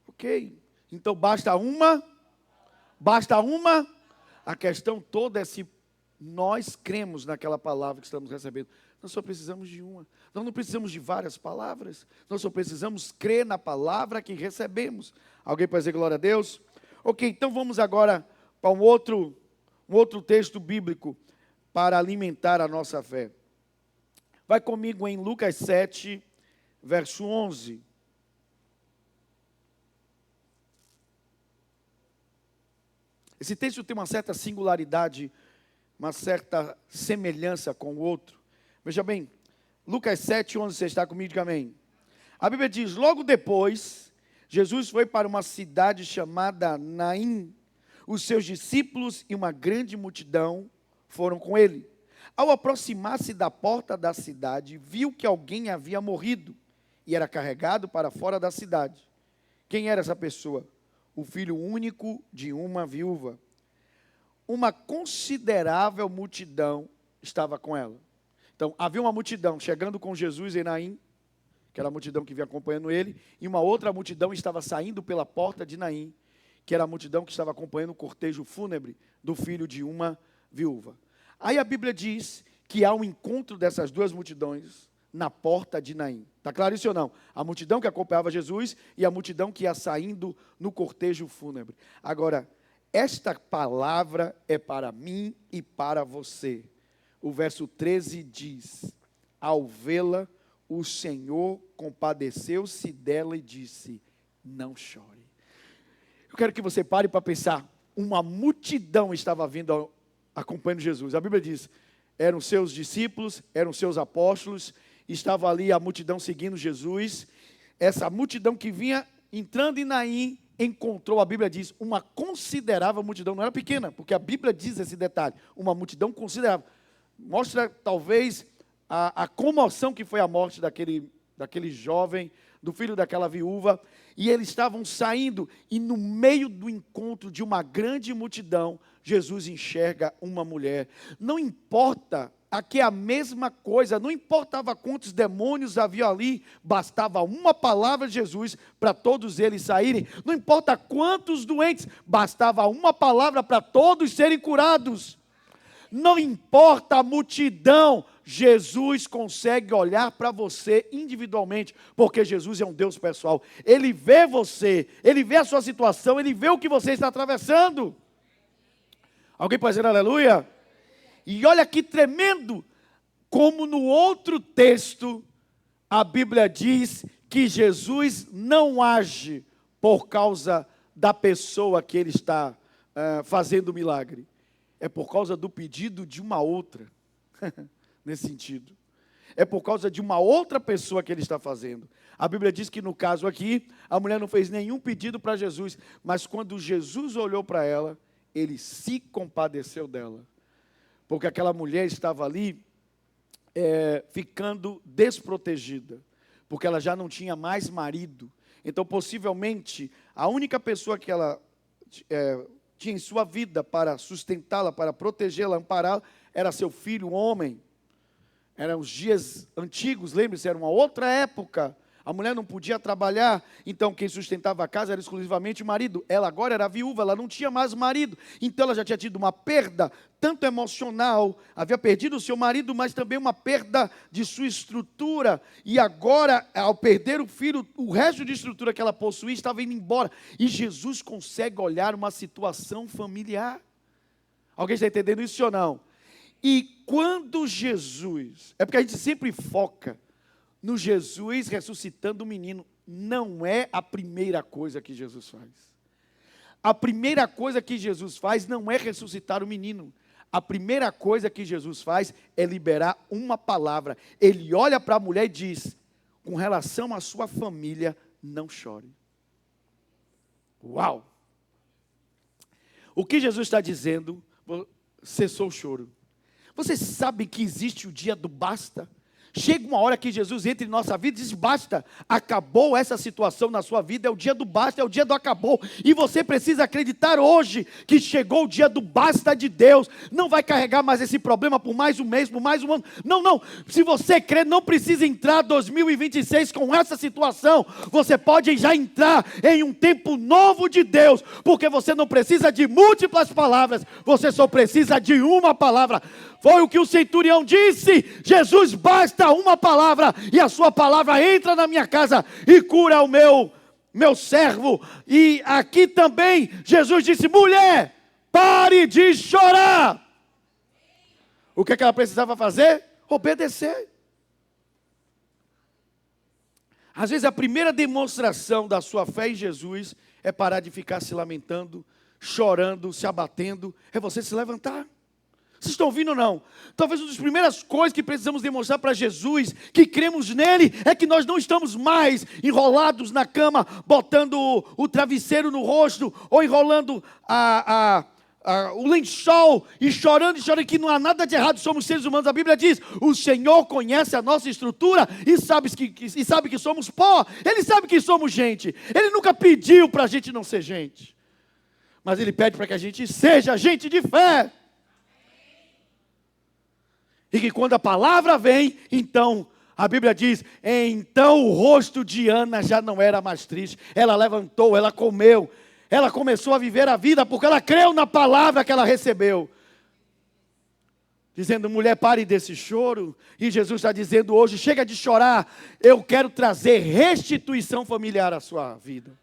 Ok. Então basta uma. A questão toda é se nós cremos naquela palavra que estamos recebendo. Nós só precisamos de uma. Nós não precisamos de várias palavras. Nós só precisamos crer na palavra que recebemos. Alguém pode dizer glória a Deus? Ok, então vamos agora para um outro texto bíblico para alimentar a nossa fé. Vai comigo em Lucas 7, verso 11. Esse texto tem uma certa singularidade, uma certa semelhança com o outro. Veja bem, Lucas 7, 11, você está comigo? Diga amém. A Bíblia diz, logo depois, Jesus foi para uma cidade chamada Naim. Os seus discípulos e uma grande multidão foram com ele. Ao aproximar-se da porta da cidade, viu que alguém havia morrido e era carregado para fora da cidade. Quem era essa pessoa? O filho único de uma viúva. Uma considerável multidão estava com ela. Então, havia uma multidão chegando com Jesus em Naim, que era a multidão que vinha acompanhando ele, e uma outra multidão estava saindo pela porta de Naim, que era a multidão que estava acompanhando o cortejo fúnebre do filho de uma viúva. Aí a Bíblia diz que há um encontro dessas duas multidões na porta de Naim. Está claro isso ou não? A multidão que acompanhava Jesus e a multidão que ia saindo no cortejo fúnebre. Agora, esta palavra é para mim e para você. O verso 13 diz, ao vê-la, o Senhor compadeceu-se dela e disse, não chore. Eu quero que você pare para pensar, uma multidão estava vindo acompanhando Jesus. A Bíblia diz, eram seus discípulos, eram seus apóstolos, estava ali a multidão seguindo Jesus. Essa multidão que vinha entrando em Naim, encontrou, a Bíblia diz, uma considerável multidão, não era pequena, porque a Bíblia diz esse detalhe, uma multidão considerável. Mostra talvez a comoção que foi a morte daquele jovem, do filho daquela viúva, e eles estavam saindo, e no meio do encontro de uma grande multidão, Jesus enxerga uma mulher. Não importa, aqui é a mesma coisa, não importava quantos demônios havia ali, bastava uma palavra de Jesus para todos eles saírem, não importa quantos doentes, bastava uma palavra para todos serem curados. Não importa a multidão, Jesus consegue olhar para você individualmente, porque Jesus é um Deus pessoal. Ele vê você, Ele vê a sua situação, Ele vê o que você está atravessando. Alguém pode dizer aleluia? E olha que tremendo, como no outro texto, a Bíblia diz que Jesus não age por causa da pessoa que Ele está fazendo o milagre. É por causa do pedido de uma outra, nesse sentido. É por causa de uma outra pessoa que ele está fazendo. A Bíblia diz que no caso aqui, a mulher não fez nenhum pedido para Jesus, mas quando Jesus olhou para ela, ele se compadeceu dela. Porque aquela mulher estava ali ficando desprotegida, porque ela já não tinha mais marido. Então, possivelmente, a única pessoa que ela tinha em sua vida para sustentá-la, para protegê-la, ampará-la, era seu filho, homem. Eram os dias antigos, lembre-se, era uma outra época. A mulher não podia trabalhar, então quem sustentava a casa era exclusivamente o marido. Ela agora era viúva, ela não tinha mais marido. Então ela já tinha tido uma perda, tanto emocional, havia perdido o seu marido, mas também uma perda de sua estrutura. E agora, ao perder o filho, o resto de estrutura que ela possuía estava indo embora. E Jesus consegue olhar uma situação familiar. Alguém está entendendo isso ou não? E quando Jesus, é porque a gente sempre foca no Jesus ressuscitando o menino, não é a primeira coisa que Jesus faz. A primeira coisa que Jesus faz não é ressuscitar o menino. A primeira coisa que Jesus faz é liberar uma palavra. Ele olha para a mulher e diz: com relação à sua família, não chore. Uau! O que Jesus está dizendo? Cessou o choro. Você sabe que existe o dia do basta? Chega uma hora que Jesus entra em nossa vida e diz: basta, acabou essa situação na sua vida, é o dia do basta, é o dia do acabou. E você precisa acreditar hoje que chegou o dia do basta de Deus. Não vai carregar mais esse problema por mais um mês, por mais um ano. Não, não. Se você crê, não precisa entrar 2026 com essa situação. Você pode já entrar em um tempo novo de Deus, porque você não precisa de múltiplas palavras, você só precisa de uma palavra. Foi o que o centurião disse: Jesus, basta uma palavra, e a sua palavra entra na minha casa e cura o meu servo. E aqui também Jesus disse: mulher, pare de chorar. O que ela precisava fazer? Obedecer. Às vezes a primeira demonstração da sua fé em Jesus é parar de ficar se lamentando, chorando, se abatendo, é você se levantar. Vocês estão ouvindo ou não? Talvez uma das primeiras coisas que precisamos demonstrar para Jesus, que cremos nele, é que nós não estamos mais enrolados na cama, botando o travesseiro no rosto, ou enrolando o lençol e chorando, que não há nada de errado, somos seres humanos. A Bíblia diz: o Senhor conhece a nossa estrutura e sabe que somos pó. Ele sabe que somos gente. Ele nunca pediu para a gente não ser gente, mas Ele pede para que a gente seja gente de fé. E que quando a palavra vem, então, a Bíblia diz, então o rosto de Ana já não era mais triste. Ela levantou, ela comeu, ela começou a viver a vida, porque ela creu na palavra que ela recebeu. Dizendo: mulher, pare desse choro. E Jesus está dizendo hoje: chega de chorar, eu quero trazer restituição familiar à sua vida.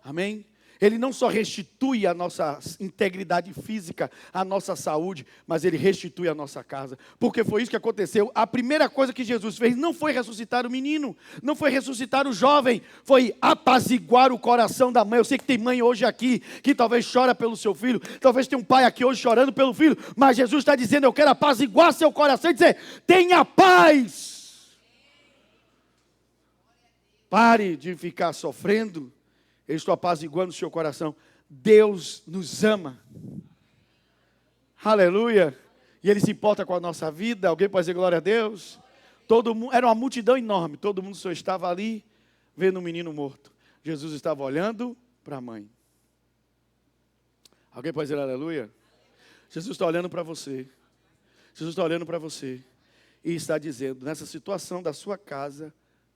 Amém? Ele não só restitui a nossa integridade física, a nossa saúde, mas Ele restitui a nossa casa. Porque foi isso que aconteceu. A primeira coisa que Jesus fez não foi ressuscitar o menino, não foi ressuscitar o jovem, foi apaziguar o coração da mãe. Eu sei que tem mãe hoje aqui que talvez chora pelo seu filho, talvez tenha um pai aqui hoje chorando pelo filho, mas Jesus está dizendo: eu quero apaziguar seu coração e dizer: tenha paz. Pare de ficar sofrendo. Eu estou apaziguando o seu coração. Deus nos ama. Aleluia. E Ele se importa com a nossa vida. Alguém pode dizer glória a Deus? Todo mundo, era uma multidão enorme. Todo mundo só estava ali vendo um menino morto. Jesus estava olhando para a mãe. Alguém pode dizer aleluia? Jesus está olhando para você. Jesus está olhando para você. E está dizendo: nessa situação da sua casa,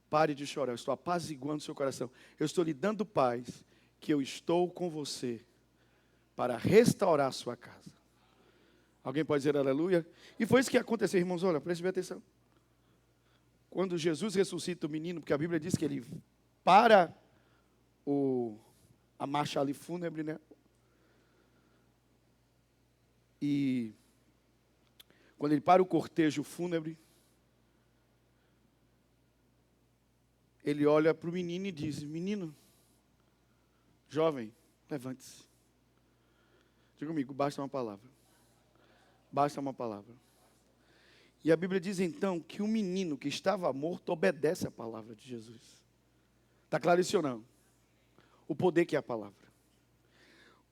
pare de chorar, eu estou apaziguando seu coração. Eu estou lhe dando paz, que eu estou com você para restaurar a sua casa. Alguém pode dizer aleluia? E foi isso que aconteceu, irmãos. Olha, preste bem atenção. Quando Jesus ressuscita o menino, porque a Bíblia diz que ele para a marcha ali fúnebre, né? E quando ele para o cortejo fúnebre, ele olha para o menino e diz: menino, jovem, levante-se. Diga comigo, basta uma palavra. Basta uma palavra. E a Bíblia diz então que o menino que estava morto obedece a palavra de Jesus. Está claro isso ou não? O poder que é a palavra.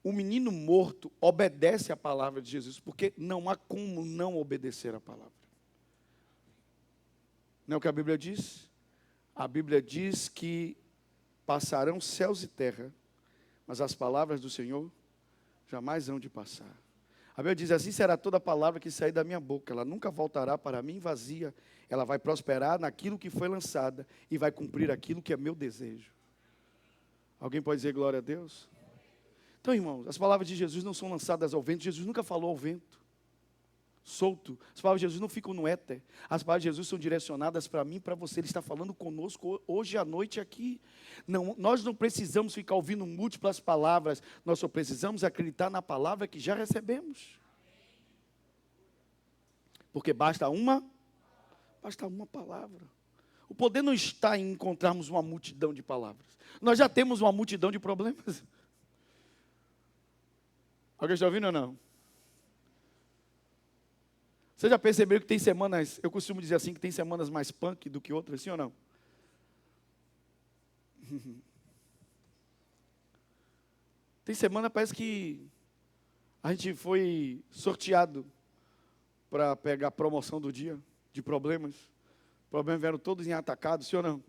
O menino morto obedece a palavra de Jesus, porque não há como não obedecer a palavra. Não é o que a Bíblia diz? A Bíblia diz que passarão céus e terra, mas as palavras do Senhor jamais hão de passar. A Bíblia diz assim: será toda palavra que sair da minha boca, ela nunca voltará para mim vazia, ela vai prosperar naquilo que foi lançada e vai cumprir aquilo que é meu desejo. Alguém pode dizer glória a Deus? Então, irmãos, as palavras de Jesus não são lançadas ao vento. Jesus nunca falou ao vento solto. As palavras de Jesus não ficam no éter. As palavras de Jesus são direcionadas para mim e para você. Ele está falando conosco hoje à noite aqui. Não, nós não precisamos ficar ouvindo múltiplas palavras. Nós só precisamos acreditar na palavra que já recebemos. Porque basta uma palavra. O poder não está em encontrarmos uma multidão de palavras. Nós já temos uma multidão de problemas. Alguém está ouvindo ou não? Você já percebeu que tem semanas, eu costumo dizer assim, que tem semanas mais punk do que outras, sim ou não? Tem semana, parece que a gente foi sorteado para pegar a promoção do dia de problemas. Os problemas vieram todos em atacado, sim ou não?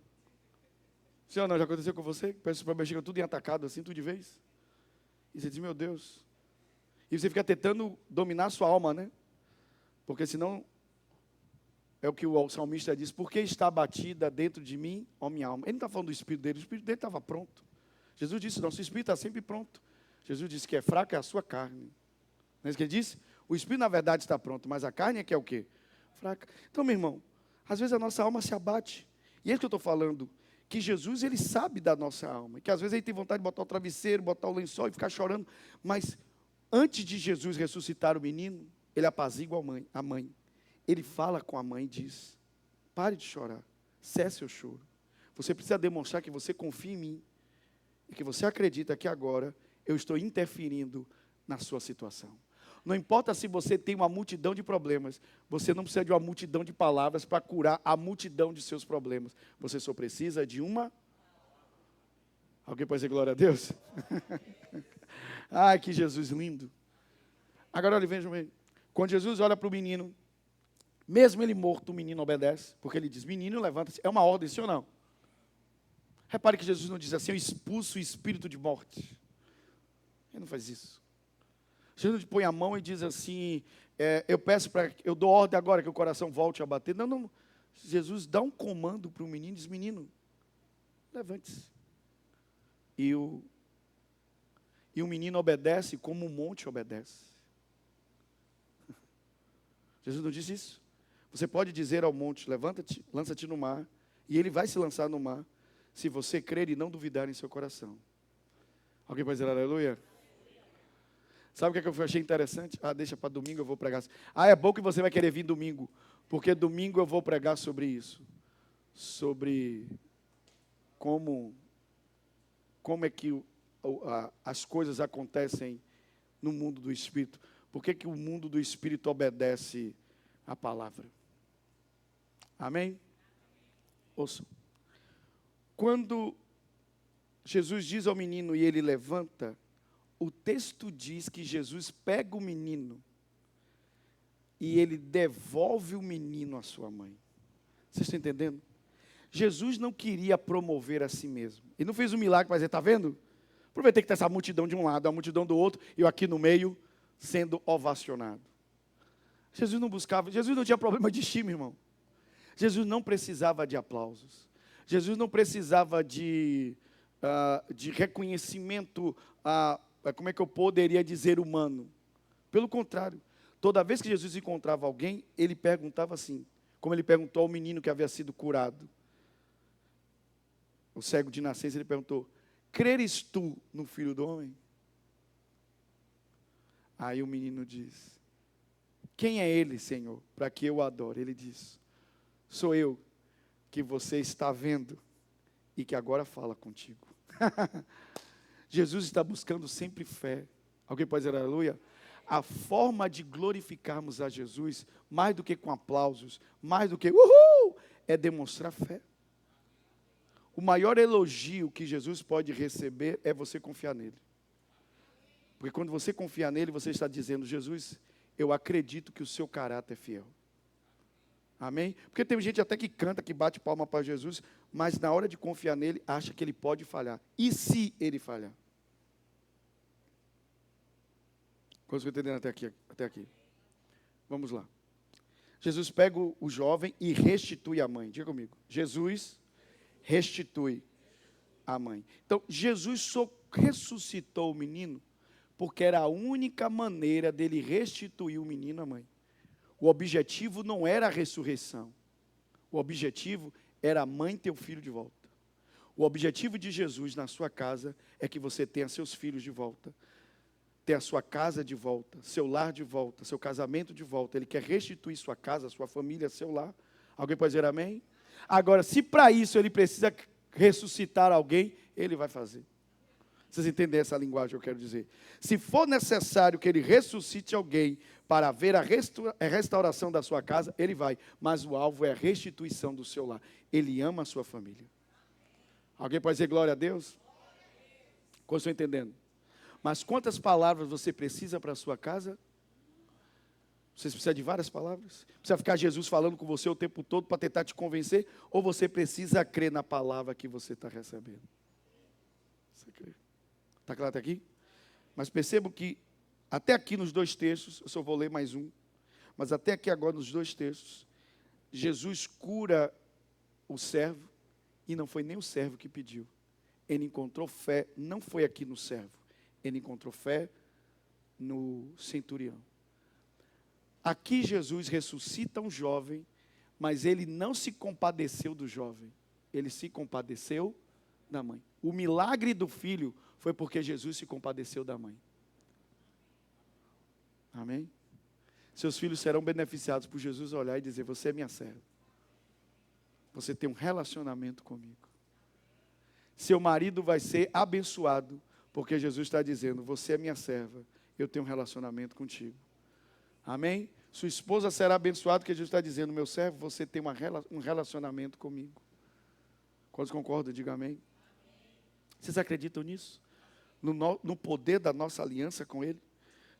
Sim ou não? Já aconteceu com você? Parece que os problemas chegam tudo em atacado, assim, tudo de vez. E você diz, meu Deus. E você fica tentando dominar a sua alma, né? Porque senão, é o que o salmista diz, por que está abatida dentro de mim, ó minha alma? Ele não está falando do espírito dele, o espírito dele estava pronto. Jesus disse, nosso espírito está sempre pronto. Jesus disse que é fraca é a sua carne. Não é isso que ele disse? O espírito, na verdade, está pronto, mas a carne é que é o quê? Fraca. Então, meu irmão, às vezes a nossa alma se abate. E é isso que eu estou falando, que Jesus, ele sabe da nossa alma. Que às vezes ele tem vontade de botar o travesseiro, botar o lençol e ficar chorando. Mas, antes de Jesus ressuscitar o menino, ele apazigua a mãe. Ele fala com a mãe e diz, pare de chorar, cesse o choro. Você precisa demonstrar que você confia em mim. E que você acredita que agora eu estou interferindo na sua situação. Não importa se você tem uma multidão de problemas, você não precisa de uma multidão de palavras para curar a multidão de seus problemas. Você só precisa de uma... Alguém pode dizer glória a Deus? Ai, que Jesus lindo. Agora, olha, vejam bem. Quando Jesus olha para o menino, mesmo ele morto, o menino obedece, porque ele diz, menino, levanta-se. É uma ordem, sim ou não? Repare que Jesus não diz assim, eu expulso o espírito de morte. Ele não faz isso. Jesus põe a mão e diz assim, eu dou ordem agora que o coração volte a bater. Não, não. Jesus dá um comando para o menino e diz, menino, levante-se. E o menino obedece como o monte obedece. Jesus não disse isso? Você pode dizer ao monte, levanta-te, lança-te no mar, e ele vai se lançar no mar, se você crer e não duvidar em seu coração. Alguém pode dizer aleluia? Sabe o que eu achei interessante? Deixa para domingo, eu vou pregar. É bom que você vai querer vir domingo, porque domingo eu vou pregar sobre isso. Sobre como é que as coisas acontecem no mundo do Espírito. Por que o mundo do Espírito obedece à palavra? Amém? Ouçam. Quando Jesus diz ao menino e ele levanta, o texto diz que Jesus pega o menino e ele devolve o menino à sua mãe. Vocês estão entendendo? Jesus não queria promover a si mesmo. Ele não fez um milagre para dizer, está vendo? Aproveitei que está essa multidão de um lado, a multidão do outro, e eu aqui no meio, sendo ovacionado. Jesus não tinha problema de estima, irmão. Jesus não precisava de aplausos. Jesus não precisava de reconhecimento, como é que eu poderia dizer, humano. Pelo contrário, toda vez que Jesus encontrava alguém, ele perguntava assim, como ele perguntou ao menino que havia sido curado. O cego de nascença, ele perguntou, creres tu no Filho do Homem? Aí o menino diz, quem é ele, Senhor, para que eu o adore? Ele diz, sou eu que você está vendo e que agora fala contigo. Jesus está buscando sempre fé. Alguém pode dizer aleluia? A forma de glorificarmos a Jesus, mais do que com aplausos, mais do que uhul, é demonstrar fé. O maior elogio que Jesus pode receber é você confiar nele. Porque quando você confia nele, você está dizendo, Jesus, eu acredito que o seu caráter é fiel. Amém? Porque tem gente até que canta, que bate palma para Jesus, mas na hora de confiar nele, acha que ele pode falhar. E se ele falhar? Quantos estão entendendo até aqui? Vamos lá. Jesus pega o jovem e restitui a mãe. Diga comigo. Jesus restitui a mãe. Então, Jesus só ressuscitou o menino porque era a única maneira dele restituir o menino à mãe. O objetivo não era a ressurreição. O objetivo era a mãe ter o filho de volta. O objetivo de Jesus na sua casa é que você tenha seus filhos de volta. Ter a sua casa de volta, seu lar de volta, seu casamento de volta. Ele quer restituir sua casa, sua família, seu lar. Alguém pode dizer amém? Agora, se para isso ele precisa ressuscitar alguém, ele vai fazer. Vocês entendem essa linguagem que eu quero dizer? Se for necessário que ele ressuscite alguém para ver a restauração da sua casa, ele vai. Mas o alvo é a restituição do seu lar. Ele ama a sua família. Alguém pode dizer glória a Deus? Como estou entendendo? Mas quantas palavras você precisa para a sua casa? Você precisa de várias palavras? Precisa ficar Jesus falando com você o tempo todo para tentar te convencer? Ou você precisa crer na palavra que você está recebendo? Você crê? Está claro até aqui? Mas percebo que até aqui nos dois textos, eu só vou ler mais um, mas até aqui agora nos dois textos, Jesus cura o servo e não foi nem o servo que pediu. Ele encontrou fé, não foi aqui no servo, ele encontrou fé no centurião. Aqui Jesus ressuscita um jovem, mas ele não se compadeceu do jovem, ele se compadeceu da mãe. O milagre do filho foi porque Jesus se compadeceu da mãe. Amém? Seus filhos serão beneficiados por Jesus olhar e dizer: você é minha serva. Você tem um relacionamento comigo. Seu marido vai ser abençoado, porque Jesus está dizendo: você é minha serva, eu tenho um relacionamento contigo. Amém? Sua esposa será abençoada, porque Jesus está dizendo: meu servo, você tem um relacionamento comigo. Quantos concordam? Diga amém. Vocês acreditam nisso? No poder da nossa aliança com Ele?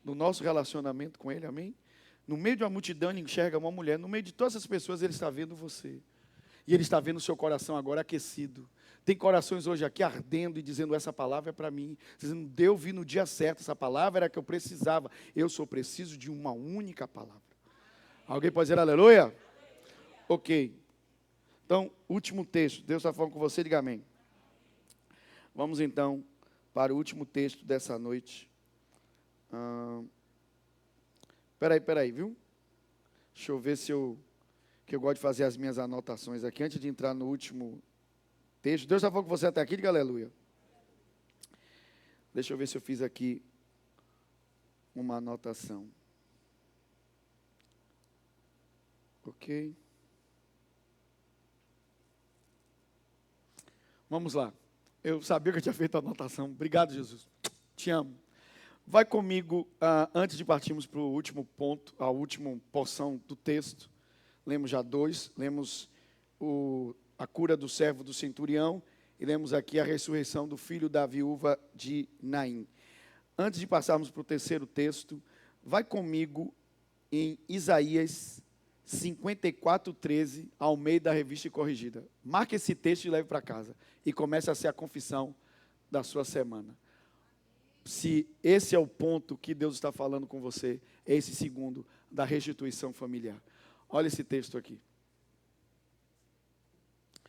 No nosso relacionamento com Ele, amém? No meio de uma multidão, Ele enxerga uma mulher. No meio de todas as pessoas, Ele está vendo você. E Ele está vendo o seu coração agora aquecido. Tem corações hoje aqui ardendo e dizendo: essa palavra é para mim. Dizendo: Deus, vi no dia certo, essa palavra era a que eu precisava. Eu só preciso de uma única palavra. Alguém pode dizer aleluia? Ok. Então, último texto. Deus está falando com você, diga amém. Vamos então para o último texto dessa noite. Peraí, viu? Deixa eu ver que eu gosto de fazer as minhas anotações aqui, antes de entrar no último texto. Deus está falando com você até aqui, diga aleluia. Deixa eu ver se eu fiz aqui uma anotação. Ok. Vamos lá. Eu sabia que eu tinha feito a anotação. Obrigado, Jesus. Te amo. Vai comigo, antes de partirmos para o último ponto, a última porção do texto. Lemos já dois. Lemos a cura do servo do centurião. E lemos aqui a ressurreição do filho da viúva de Naim. Antes de passarmos para o terceiro texto, vai comigo em Isaías 54:13, ao meio da Revista e Corrigida. Marque esse texto e leve para casa. E comece a ser a confissão da sua semana. Se esse é o ponto que Deus está falando com você, é esse segundo, da restituição familiar. Olha esse texto aqui.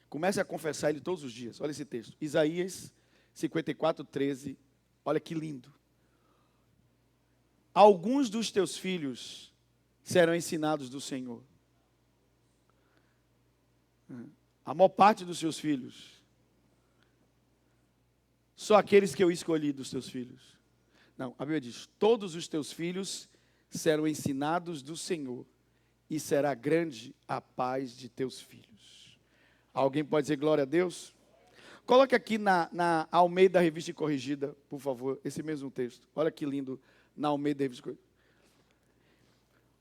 Comece a confessar ele todos os dias. Olha esse texto. Isaías 54:13. Olha que lindo. Alguns dos teus filhos serão ensinados do Senhor. A maior parte dos seus filhos. Só aqueles que eu escolhi dos teus filhos. Não, a Bíblia diz: todos os teus filhos serão ensinados do Senhor, e será grande a paz de teus filhos. Alguém pode dizer glória a Deus? Coloque aqui na Almeida Revista e Corrigida, por favor, esse mesmo texto. Olha que lindo, na Almeida Revista e Corrigida.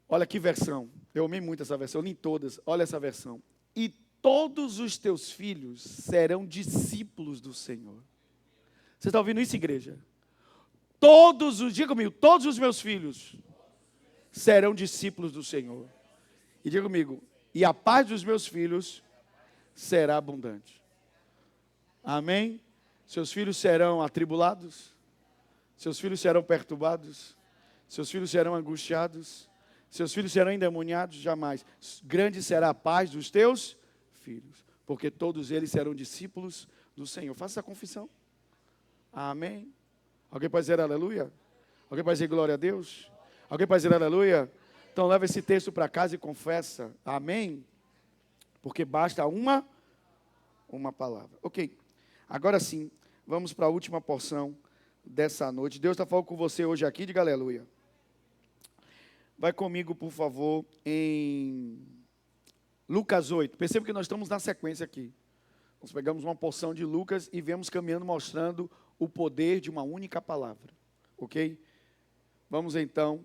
Olha que versão. Eu amei muito essa versão, nem todas. Olha essa versão. E todos os teus filhos serão discípulos do Senhor. Você está ouvindo isso, igreja? Diga comigo, todos os meus filhos serão discípulos do Senhor. E diga comigo, e a paz dos meus filhos será abundante. Amém? Seus filhos serão atribulados? Seus filhos serão perturbados? Seus filhos serão angustiados? Seus filhos serão endemoniados? Jamais. Grande será a paz dos teus filhos, porque todos eles serão discípulos do Senhor. Faça essa confissão. Amém. Alguém pode dizer aleluia? Alguém pode dizer glória a Deus? Alguém pode dizer aleluia? Então leva esse texto para casa e confessa. Amém? Porque basta uma palavra. Ok. Agora sim, vamos para a última porção dessa noite. Deus está falando com você hoje aqui, diga aleluia. Vai comigo, por favor, em Lucas 8. Perceba que nós estamos na sequência aqui. Nós pegamos uma porção de Lucas e viemos caminhando mostrando o poder de uma única palavra. Ok? Vamos então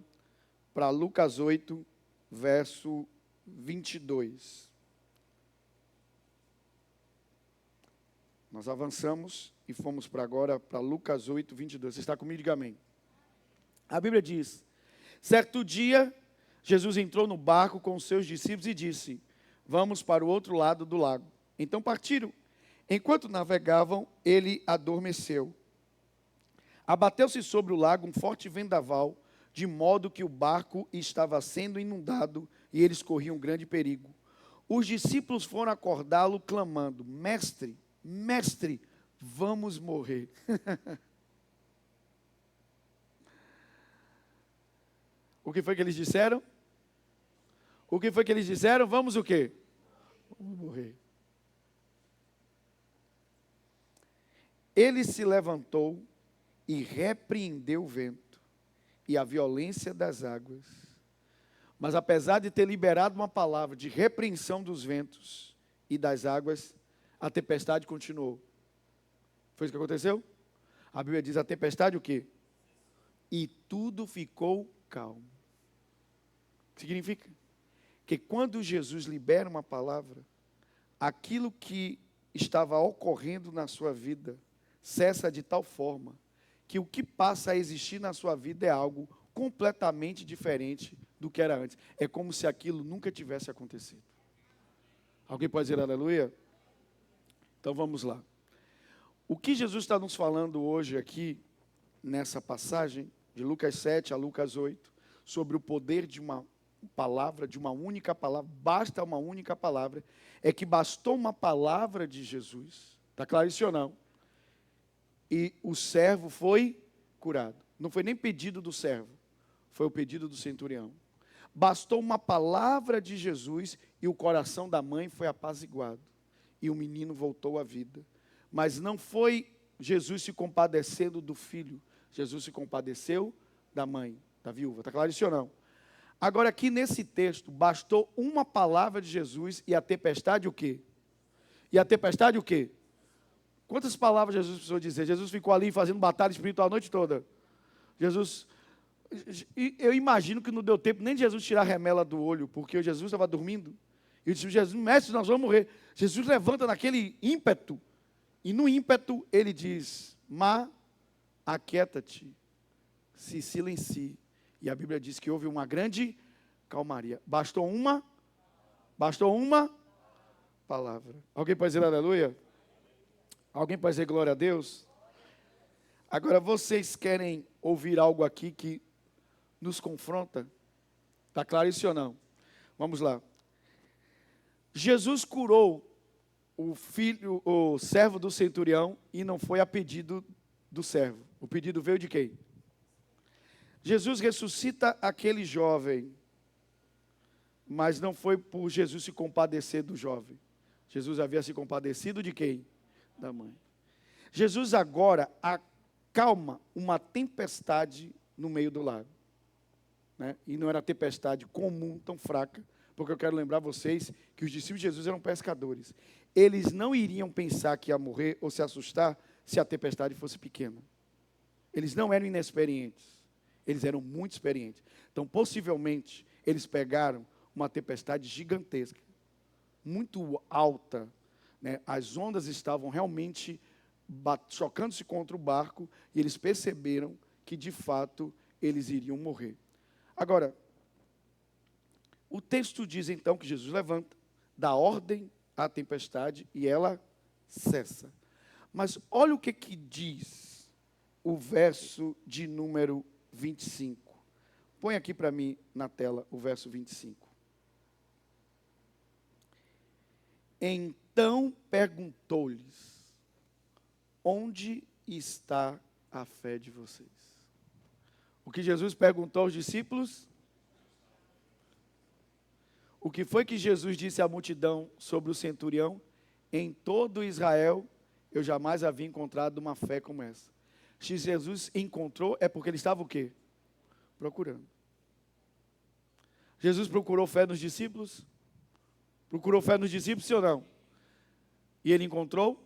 para Lucas 8, verso 22. Nós avançamos e fomos para agora para Lucas 8, 22. Você está comigo? Diga amém. A Bíblia diz: certo dia, Jesus entrou no barco com os seus discípulos e disse: vamos para o outro lado do lago. Então partiram. Enquanto navegavam, ele adormeceu. Abateu-se sobre o lago um forte vendaval, de modo que o barco estava sendo inundado e eles corriam grande perigo. Os discípulos foram acordá-lo, clamando: Mestre, Mestre, vamos morrer. O que foi que eles disseram? O que foi que eles disseram? Vamos o quê? Vamos morrer. Ele se levantou e repreendeu o vento e a violência das águas. Mas apesar de ter liberado uma palavra de repreensão dos ventos e das águas, a tempestade continuou. Foi isso que aconteceu? A Bíblia diz: a tempestade o quê? E tudo ficou calmo. O que significa? Que quando Jesus libera uma palavra, aquilo que estava ocorrendo na sua vida cessa de tal forma que o que passa a existir na sua vida é algo completamente diferente do que era antes. É como se aquilo nunca tivesse acontecido. Alguém pode dizer aleluia? Então vamos lá. O que Jesus está nos falando hoje aqui, nessa passagem, de Lucas 7 a Lucas 8, sobre o poder de uma palavra, de uma única palavra, basta uma única palavra, é que bastou uma palavra de Jesus, está claro isso ou não? E o servo foi curado. Não foi nem pedido do servo, foi o pedido do centurião. Bastou uma palavra de Jesus e o coração da mãe foi apaziguado. E o menino voltou à vida. Mas não foi Jesus se compadecendo do filho, Jesus se compadeceu da mãe, da viúva. Está claro isso ou não? Agora aqui nesse texto, bastou uma palavra de Jesus e a tempestade o quê? E a tempestade o quê? Quantas palavras Jesus precisou dizer? Jesus ficou ali fazendo batalha espiritual a noite toda. Jesus, eu imagino que não deu tempo nem de Jesus tirar a remela do olho, porque Jesus estava dormindo. E eu disse: Jesus, mestre, nós vamos morrer. Jesus levanta naquele ímpeto, e no ímpeto ele diz: Má, aquieta-te, se silencie. E a Bíblia diz que houve uma grande calmaria. Bastou uma palavra. Alguém pode dizer aleluia? Alguém pode dizer glória a Deus? Agora vocês querem ouvir algo aqui que nos confronta? Está claro isso ou não? Vamos lá. Jesus curou o servo do centurião e não foi a pedido do servo. O pedido veio de quem? Jesus ressuscita aquele jovem, mas não foi por Jesus se compadecer do jovem. Jesus havia se compadecido de quem? Da mãe. Jesus agora acalma uma tempestade no meio do lago. Né? E não era tempestade comum, tão fraca, porque eu quero lembrar vocês que os discípulos de Jesus eram pescadores. Eles não iriam pensar que ia morrer ou se assustar se a tempestade fosse pequena. Eles não eram inexperientes. Eles eram muito experientes. Então, possivelmente, eles pegaram uma tempestade gigantesca, muito alta. Né? As ondas estavam realmente chocando-se contra o barco e eles perceberam que, de fato, eles iriam morrer. Agora, o texto diz, então, que Jesus levanta, dá ordem à tempestade e ela cessa. Mas olha o que diz o verso de número 25. Põe aqui para mim na tela o verso 25. Então perguntou-lhes: onde está a fé de vocês? O que Jesus perguntou aos discípulos? O que foi que Jesus disse à multidão sobre o centurião? Em todo Israel eu jamais havia encontrado uma fé como essa. Se Jesus encontrou, é porque ele estava o quê? Procurando. Jesus procurou fé nos discípulos? Procurou fé nos discípulos, sim ou não? E ele encontrou?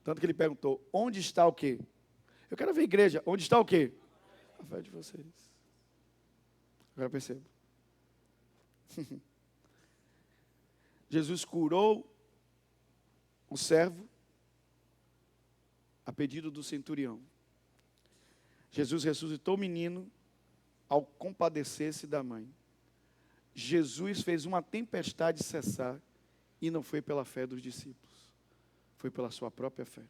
Tanto que ele perguntou: onde está o quê? Eu quero ver a igreja, onde está o quê? A fé de vocês. Agora percebo. Jesus curou o servo a pedido do centurião. Jesus ressuscitou o menino ao compadecer-se da mãe. Jesus fez uma tempestade cessar e não foi pela fé dos discípulos, foi pela sua própria fé.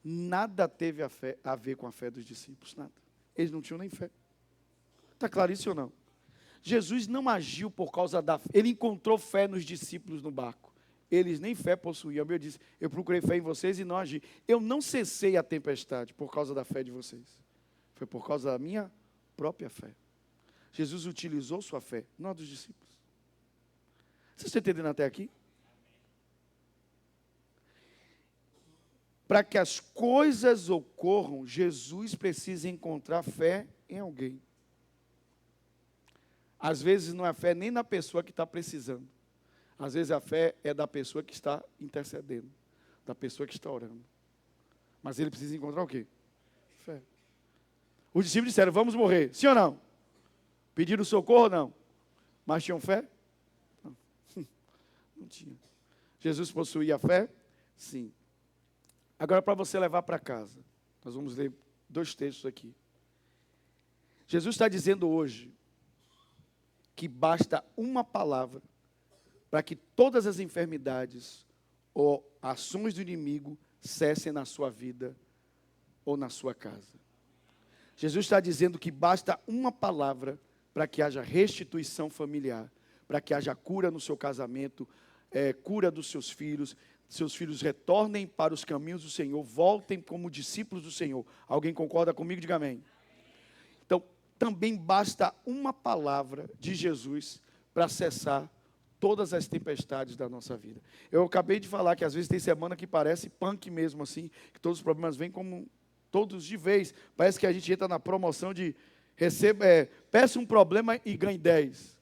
Nada teve a ver com a fé dos discípulos, nada. Eles não tinham nem fé. Está claro isso ou não? Jesus não agiu por causa da fé. Ele encontrou fé nos discípulos no barco. Eles nem fé possuíam. Eu disse: eu procurei fé em vocês e não agi. Eu não cessei a tempestade por causa da fé de vocês. Foi por causa da minha própria fé. Jesus utilizou sua fé, não a dos discípulos. Vocês estão entendendo até aqui? Para que as coisas ocorram, Jesus precisa encontrar fé em alguém. Às vezes não é fé nem na pessoa que está precisando. Às vezes a fé é da pessoa que está intercedendo, da pessoa que está orando. Mas ele precisa encontrar o quê? Fé. Os discípulos disseram: vamos morrer. Sim ou não? Pediram socorro ou não? Mas tinham fé? Não. Não tinha. Jesus possuía fé? Sim. Agora, para você levar para casa, nós vamos ler 2 textos aqui. Jesus está dizendo hoje que basta uma palavra para que todas as enfermidades ou ações do inimigo cessem na sua vida ou na sua casa. Jesus está dizendo que basta uma palavra para que haja restituição familiar, para que haja cura no seu casamento, cura dos seus filhos retornem para os caminhos do Senhor, voltem como discípulos do Senhor. Alguém concorda comigo? Diga amém. Então, também basta uma palavra de Jesus para cessar todas as tempestades da nossa vida. Eu acabei de falar que às vezes tem semana que parece punk mesmo assim, que todos os problemas vêm como todos de vez. Parece que a gente entra na promoção de peça um problema e ganhe 10.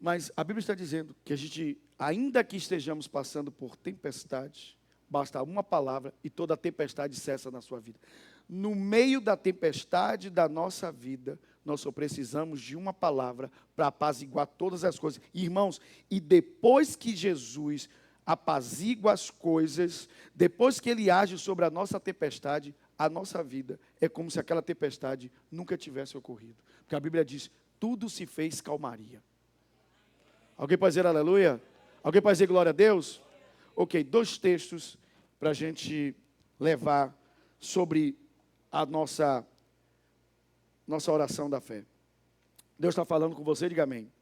Mas a Bíblia está dizendo que a gente, ainda que estejamos passando por tempestade, basta uma palavra e toda a tempestade cessa na sua vida. No meio da tempestade da nossa vida, nós só precisamos de uma palavra para apaziguar todas as coisas. Irmãos, e depois que Jesus apazigua as coisas, depois que Ele age sobre a nossa tempestade, a nossa vida é como se aquela tempestade nunca tivesse ocorrido. Porque a Bíblia diz: tudo se fez calmaria. Alguém pode dizer aleluia? Alguém pode dizer glória a Deus? Ok, 2 textos para a gente levar sobre a nossa oração da fé. Deus está falando com você, diga amém.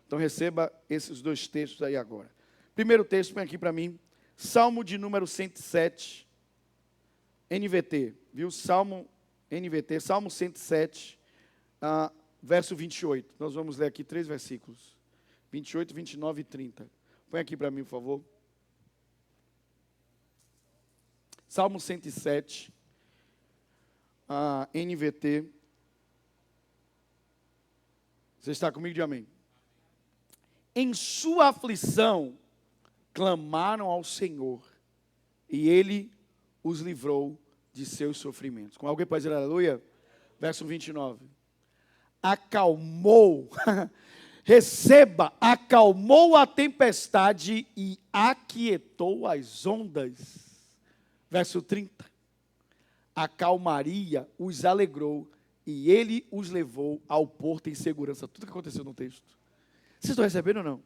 Então receba esses 2 textos aí agora. Primeiro texto, põe aqui para mim, Salmo de número 107, NVT, viu? Salmo NVT, Salmo 107, verso 28. Nós vamos ler aqui 3 versículos. 28, 29 e 30. Põe aqui para mim, por favor. Salmo 107, NVT. Você está comigo? Diga amém. Em sua aflição, clamaram ao Senhor, e Ele os livrou de seus sofrimentos. Com alguém pode dizer aleluia? Verso 29. Acalmou... Receba, acalmou a tempestade e aquietou as ondas. Verso 30. A calmaria os alegrou e Ele os levou ao porto em segurança. Tudo que aconteceu no texto. Vocês estão recebendo ou não?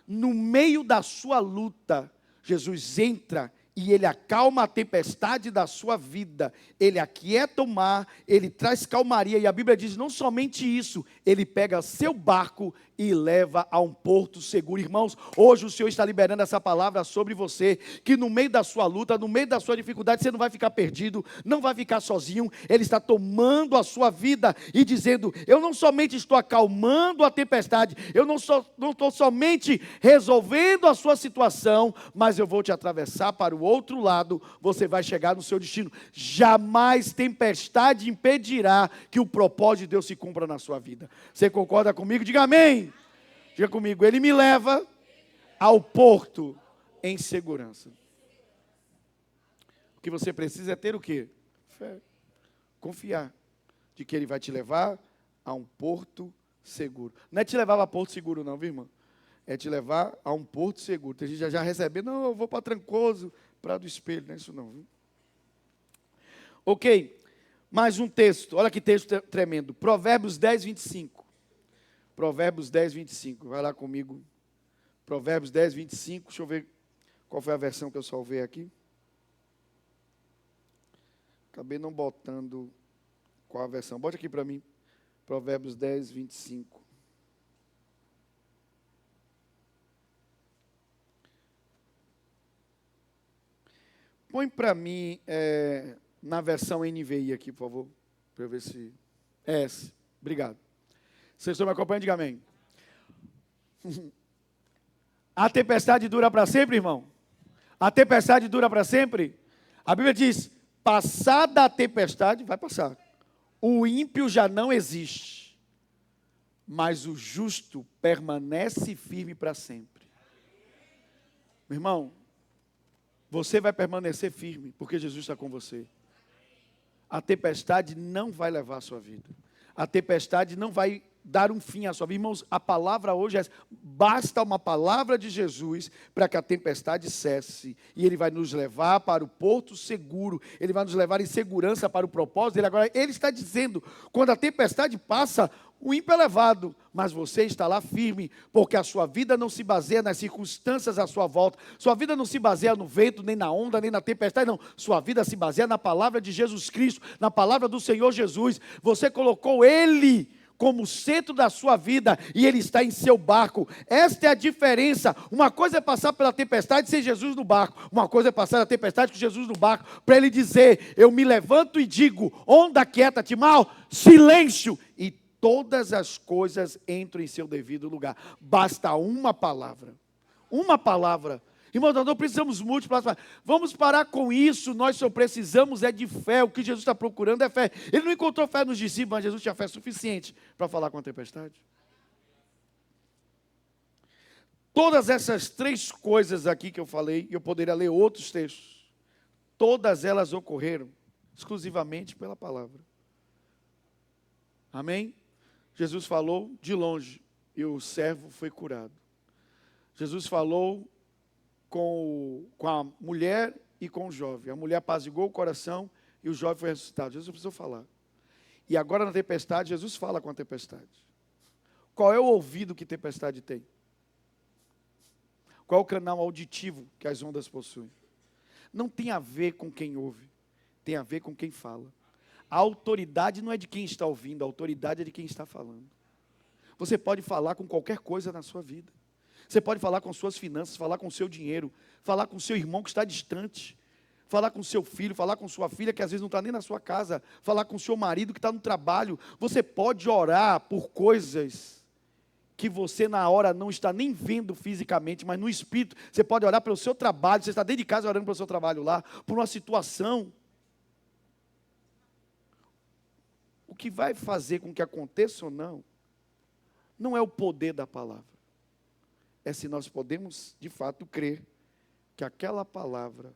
No meio da sua luta, Jesus entra e Ele acalma a tempestade da sua vida, Ele aquieta o mar, Ele traz calmaria, e a Bíblia diz, não somente isso, Ele pega seu barco e leva a um porto seguro. Irmãos, hoje o Senhor está liberando essa palavra sobre você, que no meio da sua luta, no meio da sua dificuldade, você não vai ficar perdido, não vai ficar sozinho, Ele está tomando a sua vida e dizendo, eu não somente estou acalmando a tempestade, eu não estou somente resolvendo a sua situação, mas eu vou te atravessar para o outro lado, você vai chegar no seu destino. Jamais tempestade impedirá que o propósito de Deus se cumpra na sua vida. Você concorda comigo? Diga amém. Diga comigo, Ele me leva ao porto em segurança. O que você precisa é ter o quê? Fé. Confiar de que Ele vai te levar a um porto seguro. Não é te levar a porto seguro não, viu, irmão? É te levar a um porto seguro. Tem gente já recebendo, não, eu vou para Trancoso, para do Espelho, não é isso não, viu? Ok, mais um texto, olha que texto tremendo, Provérbios 10, 25. Provérbios 10, 25, vai lá comigo. Provérbios 10, 25, deixa eu ver qual foi a versão que eu salvei aqui. Acabei não botando qual a versão, bote aqui para mim. Provérbios 10, 25. Põe para mim na versão NVI aqui, por favor, para eu ver se... essa, obrigado. Vocês estão me acompanhando? Diga amém. A tempestade dura para sempre, irmão? A tempestade dura para sempre? A Bíblia diz, passada a tempestade, vai passar. O ímpio já não existe, mas o justo permanece firme para sempre. Meu irmão, você vai permanecer firme, porque Jesus está com você. A tempestade não vai levar a sua vida. A tempestade não vai dar um fim à sua vida. Irmãos, a palavra hoje é essa. Basta uma palavra de Jesus para que a tempestade cesse. E Ele vai nos levar para o porto seguro. Ele vai nos levar em segurança para o propósito dEle. Agora, Ele está dizendo, quando a tempestade passa, o ímpio é levado, mas você está lá firme, porque a sua vida não se baseia nas circunstâncias à sua volta. Sua vida não se baseia no vento, nem na onda, nem na tempestade, não. Sua vida se baseia na palavra de Jesus Cristo, na palavra do Senhor Jesus. Você colocou Ele como centro da sua vida e Ele está em seu barco. Esta é a diferença. Uma coisa é passar pela tempestade sem Jesus no barco. Uma coisa é passar a tempestade com Jesus no barco, para Ele dizer, eu me levanto e digo, onda quieta-te mal, silêncio, e todas as coisas entram em seu devido lugar. Basta uma palavra. Uma palavra. Irmão, nós não precisamos múltiplas. Vamos parar com isso. Nós só precisamos de fé. O que Jesus está procurando é fé. Ele não encontrou fé nos discípulos, mas Jesus tinha fé suficiente para falar com a tempestade. Todas essas três coisas aqui que eu falei, eu poderia ler outros textos. Todas elas ocorreram exclusivamente pela palavra. Amém? Jesus falou de longe e o servo foi curado. Jesus falou com a mulher e com o jovem. A mulher apaziguou o coração e o jovem foi ressuscitado. Jesus precisou falar. E agora na tempestade, Jesus fala com a tempestade. Qual é o ouvido que tempestade tem? Qual é o canal auditivo que as ondas possuem? Não tem a ver com quem ouve, tem a ver com quem fala. A autoridade não é de quem está ouvindo, a autoridade é de quem está falando. Você pode falar com qualquer coisa na sua vida. Você pode falar com suas finanças, falar com o seu dinheiro, falar com o seu irmão que está distante, falar com o seu filho, falar com sua filha que às vezes não está nem na sua casa, falar com o seu marido que está no trabalho. Você pode orar por coisas que você na hora não está nem vendo fisicamente, mas no espírito. Você pode orar pelo seu trabalho, você está dentro de casa orando pelo seu trabalho lá, por uma situação. O que vai fazer com que aconteça ou não, não é o poder da palavra. É se nós podemos, de fato, crer que aquela palavra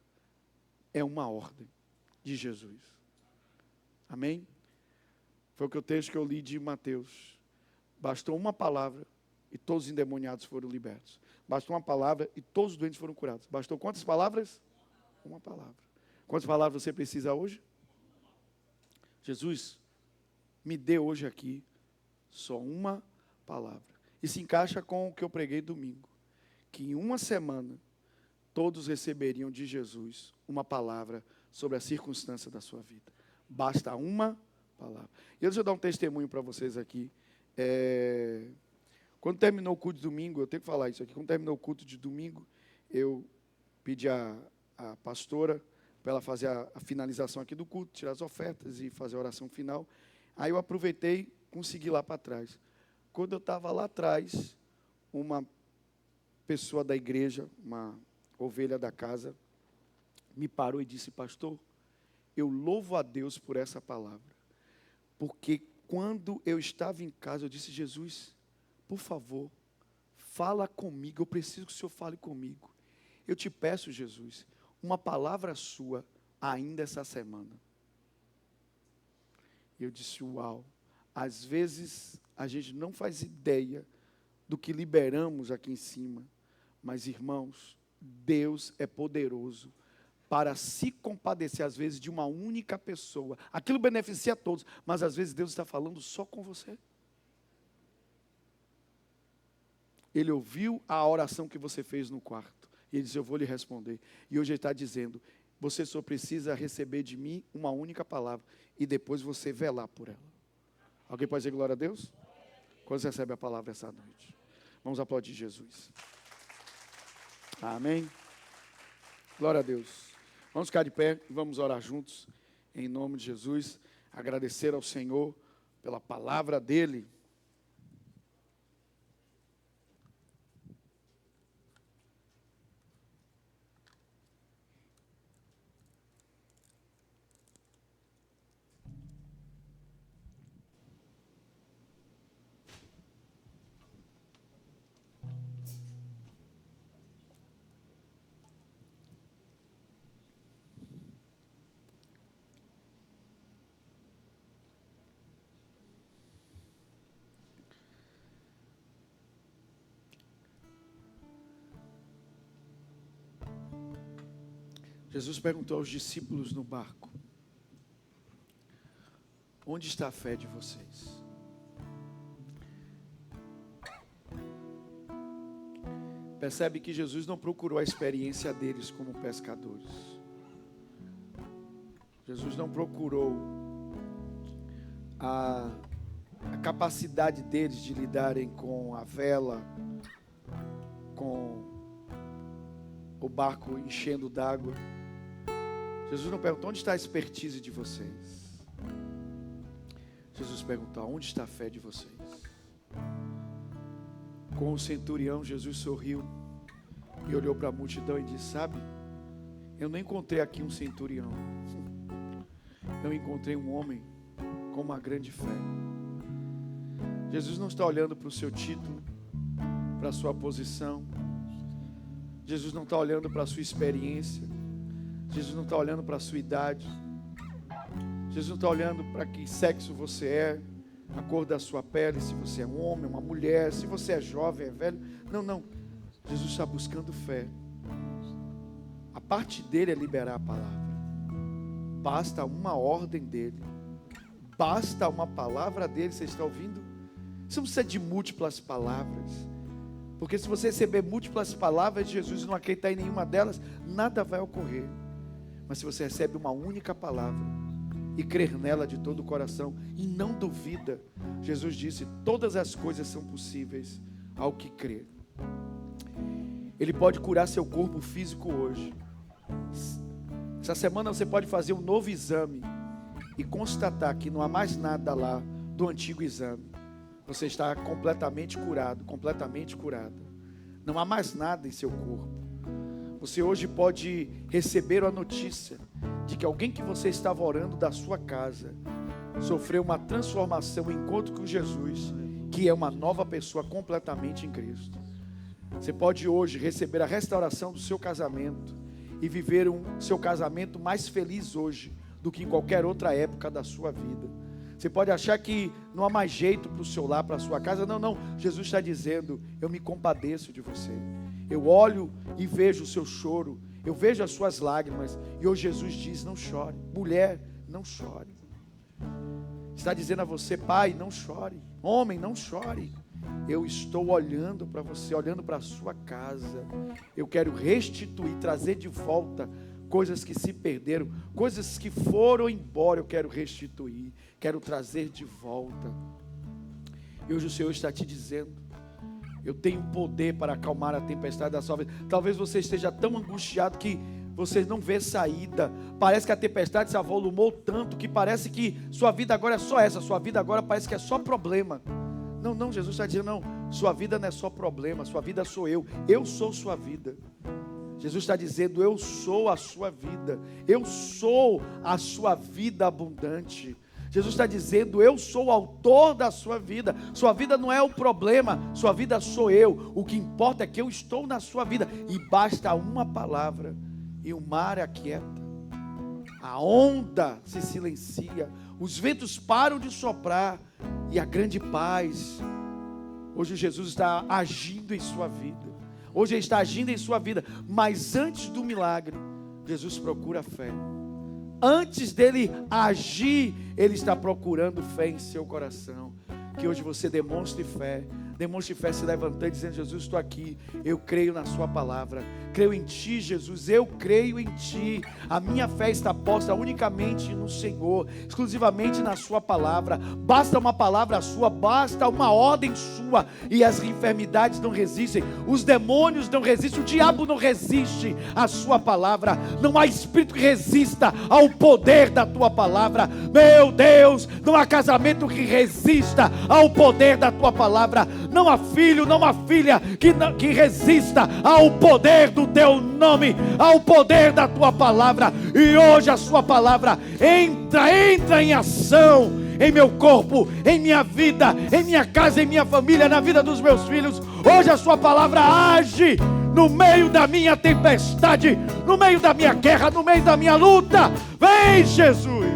é uma ordem de Jesus. Amém? Foi o texto que eu li de Mateus. Bastou uma palavra e todos os endemoniados foram libertos. Bastou uma palavra e todos os doentes foram curados. Bastou quantas palavras? Uma palavra. Quantas palavras você precisa hoje? Jesus, me dê hoje aqui só uma palavra. E se encaixa com o que eu preguei domingo. Que em uma semana todos receberiam de Jesus uma palavra sobre a circunstância da sua vida. Basta uma palavra. E deixa eu dar um testemunho para vocês aqui. Quando terminou o culto de domingo, eu tenho que falar isso aqui, quando terminou o culto de domingo, eu pedi a pastora para ela fazer a finalização aqui do culto, tirar as ofertas e fazer a oração final. Aí eu aproveitei, consegui ir lá para trás. Quando eu estava lá atrás, uma pessoa da igreja, uma ovelha da casa, me parou e disse: pastor, eu louvo a Deus por essa palavra, porque quando eu estava em casa, eu disse: Jesus, por favor, fala comigo, eu preciso que o Senhor fale comigo. Eu te peço, Jesus, uma palavra sua ainda essa semana. E eu disse: uau, às vezes a gente não faz ideia do que liberamos aqui em cima, mas irmãos, Deus é poderoso para se compadecer às vezes de uma única pessoa. Aquilo beneficia a todos, mas às vezes Deus está falando só com você. Ele ouviu a oração que você fez no quarto. E ele disse: eu vou lhe responder. E hoje ele está dizendo: você só precisa receber de mim uma única palavra. E depois você velar por ela. Alguém pode dizer glória a Deus? Quando você recebe a palavra essa noite? Vamos aplaudir Jesus. Amém. Glória a Deus. Vamos ficar de pé e vamos orar juntos. Em nome de Jesus. Agradecer ao Senhor pela palavra dEle. Jesus perguntou aos discípulos no barco: onde está a fé de vocês? Percebe que Jesus não procurou a experiência deles como pescadores. Jesus não procurou a capacidade deles de lidarem com a vela, com o barco enchendo d'água. Jesus não perguntou: onde está a expertise de vocês? Jesus perguntou: onde está a fé de vocês? Com o centurião, Jesus sorriu e olhou para a multidão e disse: sabe, eu não encontrei aqui um centurião, eu encontrei um homem com uma grande fé. Jesus não está olhando para o seu título, para a sua posição. Jesus não está olhando para a sua experiência. Jesus não está olhando para a sua idade. Jesus não está olhando para que sexo você é, a cor da sua pele, se você é um homem, uma mulher, se você é jovem, é velho. Não, não. Jesus está buscando fé. A parte dele é liberar a palavra. Basta uma ordem dele. Basta uma palavra dele. Você está ouvindo? Você não precisa de múltiplas palavras. Porque se você receber múltiplas palavras de Jesus e não acreditar em nenhuma delas, nada vai ocorrer. Mas se você recebe uma única palavra e crer nela de todo o coração e não duvida, Jesus disse: todas as coisas são possíveis ao que crê. Ele pode curar seu corpo físico hoje. Essa semana você pode fazer um novo exame e constatar que não há mais nada lá do antigo exame. Você está completamente curado, completamente curada. Não há mais nada em seu corpo. Você hoje pode receber a notícia de que alguém que você estava orando da sua casa sofreu uma transformação, um encontro com Jesus, que é uma nova pessoa completamente em Cristo. Você pode hoje receber a restauração do seu casamento e viver seu casamento mais feliz hoje do que em qualquer outra época da sua vida. Você pode achar que não há mais jeito para o seu lar, para a sua casa. Não, não. Jesus está dizendo: eu me compadeço de você. Eu olho e vejo o seu choro. Eu vejo as suas lágrimas. E hoje Jesus diz: não chore. Mulher, não chore. Está dizendo a você: pai, não chore. Homem, não chore. eu estou olhando para você, olhando para a sua casa. Eu quero restituir, trazer de volta coisas que se perderam, coisas que foram embora, eu quero restituir, quero trazer de volta. E hoje o Senhor está te dizendo: eu tenho poder para acalmar a tempestade da sua vida. Talvez você esteja tão angustiado que você não vê saída. Parece que a tempestade se avolumou tanto que parece que sua vida agora é só essa. Sua vida agora parece que é só problema. Não, Jesus está dizendo: não, sua vida não é só problema, sua vida sou eu sou sua vida. Jesus está dizendo: eu sou a sua vida, eu sou a sua vida abundante. Jesus está dizendo: eu sou o autor da sua vida não é o problema, sua vida sou eu, o que importa é que eu estou na sua vida, e basta uma palavra, e o mar aquieta, a onda se silencia, os ventos param de soprar, e a grande paz. Hoje Jesus está agindo em sua vida, hoje Ele está agindo em sua vida, mas antes do milagre, Jesus procura fé. Antes dele agir, Ele está procurando fé em seu coração. Que hoje você demonstre fé se levantando, dizendo: Jesus, estou aqui, eu creio na sua palavra, creio em ti, Jesus, eu creio em ti, a minha fé está posta unicamente no Senhor, exclusivamente na sua palavra. Basta uma palavra sua, basta uma ordem sua, e as enfermidades não resistem, os demônios não resistem, o diabo não resiste à sua palavra. Não há espírito que resista ao poder da tua palavra. Meu Deus, não há casamento que resista ao poder da tua palavra. Não há filho, não há filha que resista ao poder do teu nome, ao poder da tua palavra. E hoje a sua palavra entra em ação em meu corpo, em minha vida, em minha casa, em minha família, na vida dos meus filhos. Hoje a sua palavra age no meio da minha tempestade, no meio da minha guerra, no meio da minha luta. Vem, Jesus,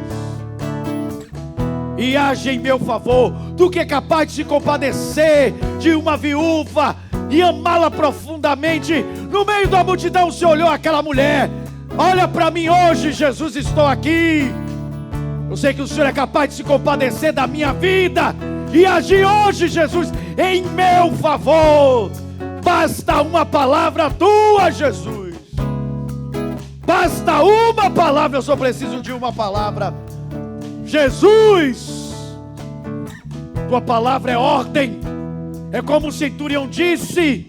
e age em meu favor. Tu que é capaz de se compadecer de uma viúva e amá-la profundamente. No meio da multidão o Senhor olhou aquela mulher. Olha para mim hoje, Jesus, estou aqui. Eu sei que o Senhor é capaz de se compadecer da minha vida e agir hoje, Jesus, em meu favor. Basta uma palavra tua, Jesus. Basta uma palavra, eu só preciso de uma palavra. Jesus, tua palavra é ordem. É como o centurião disse: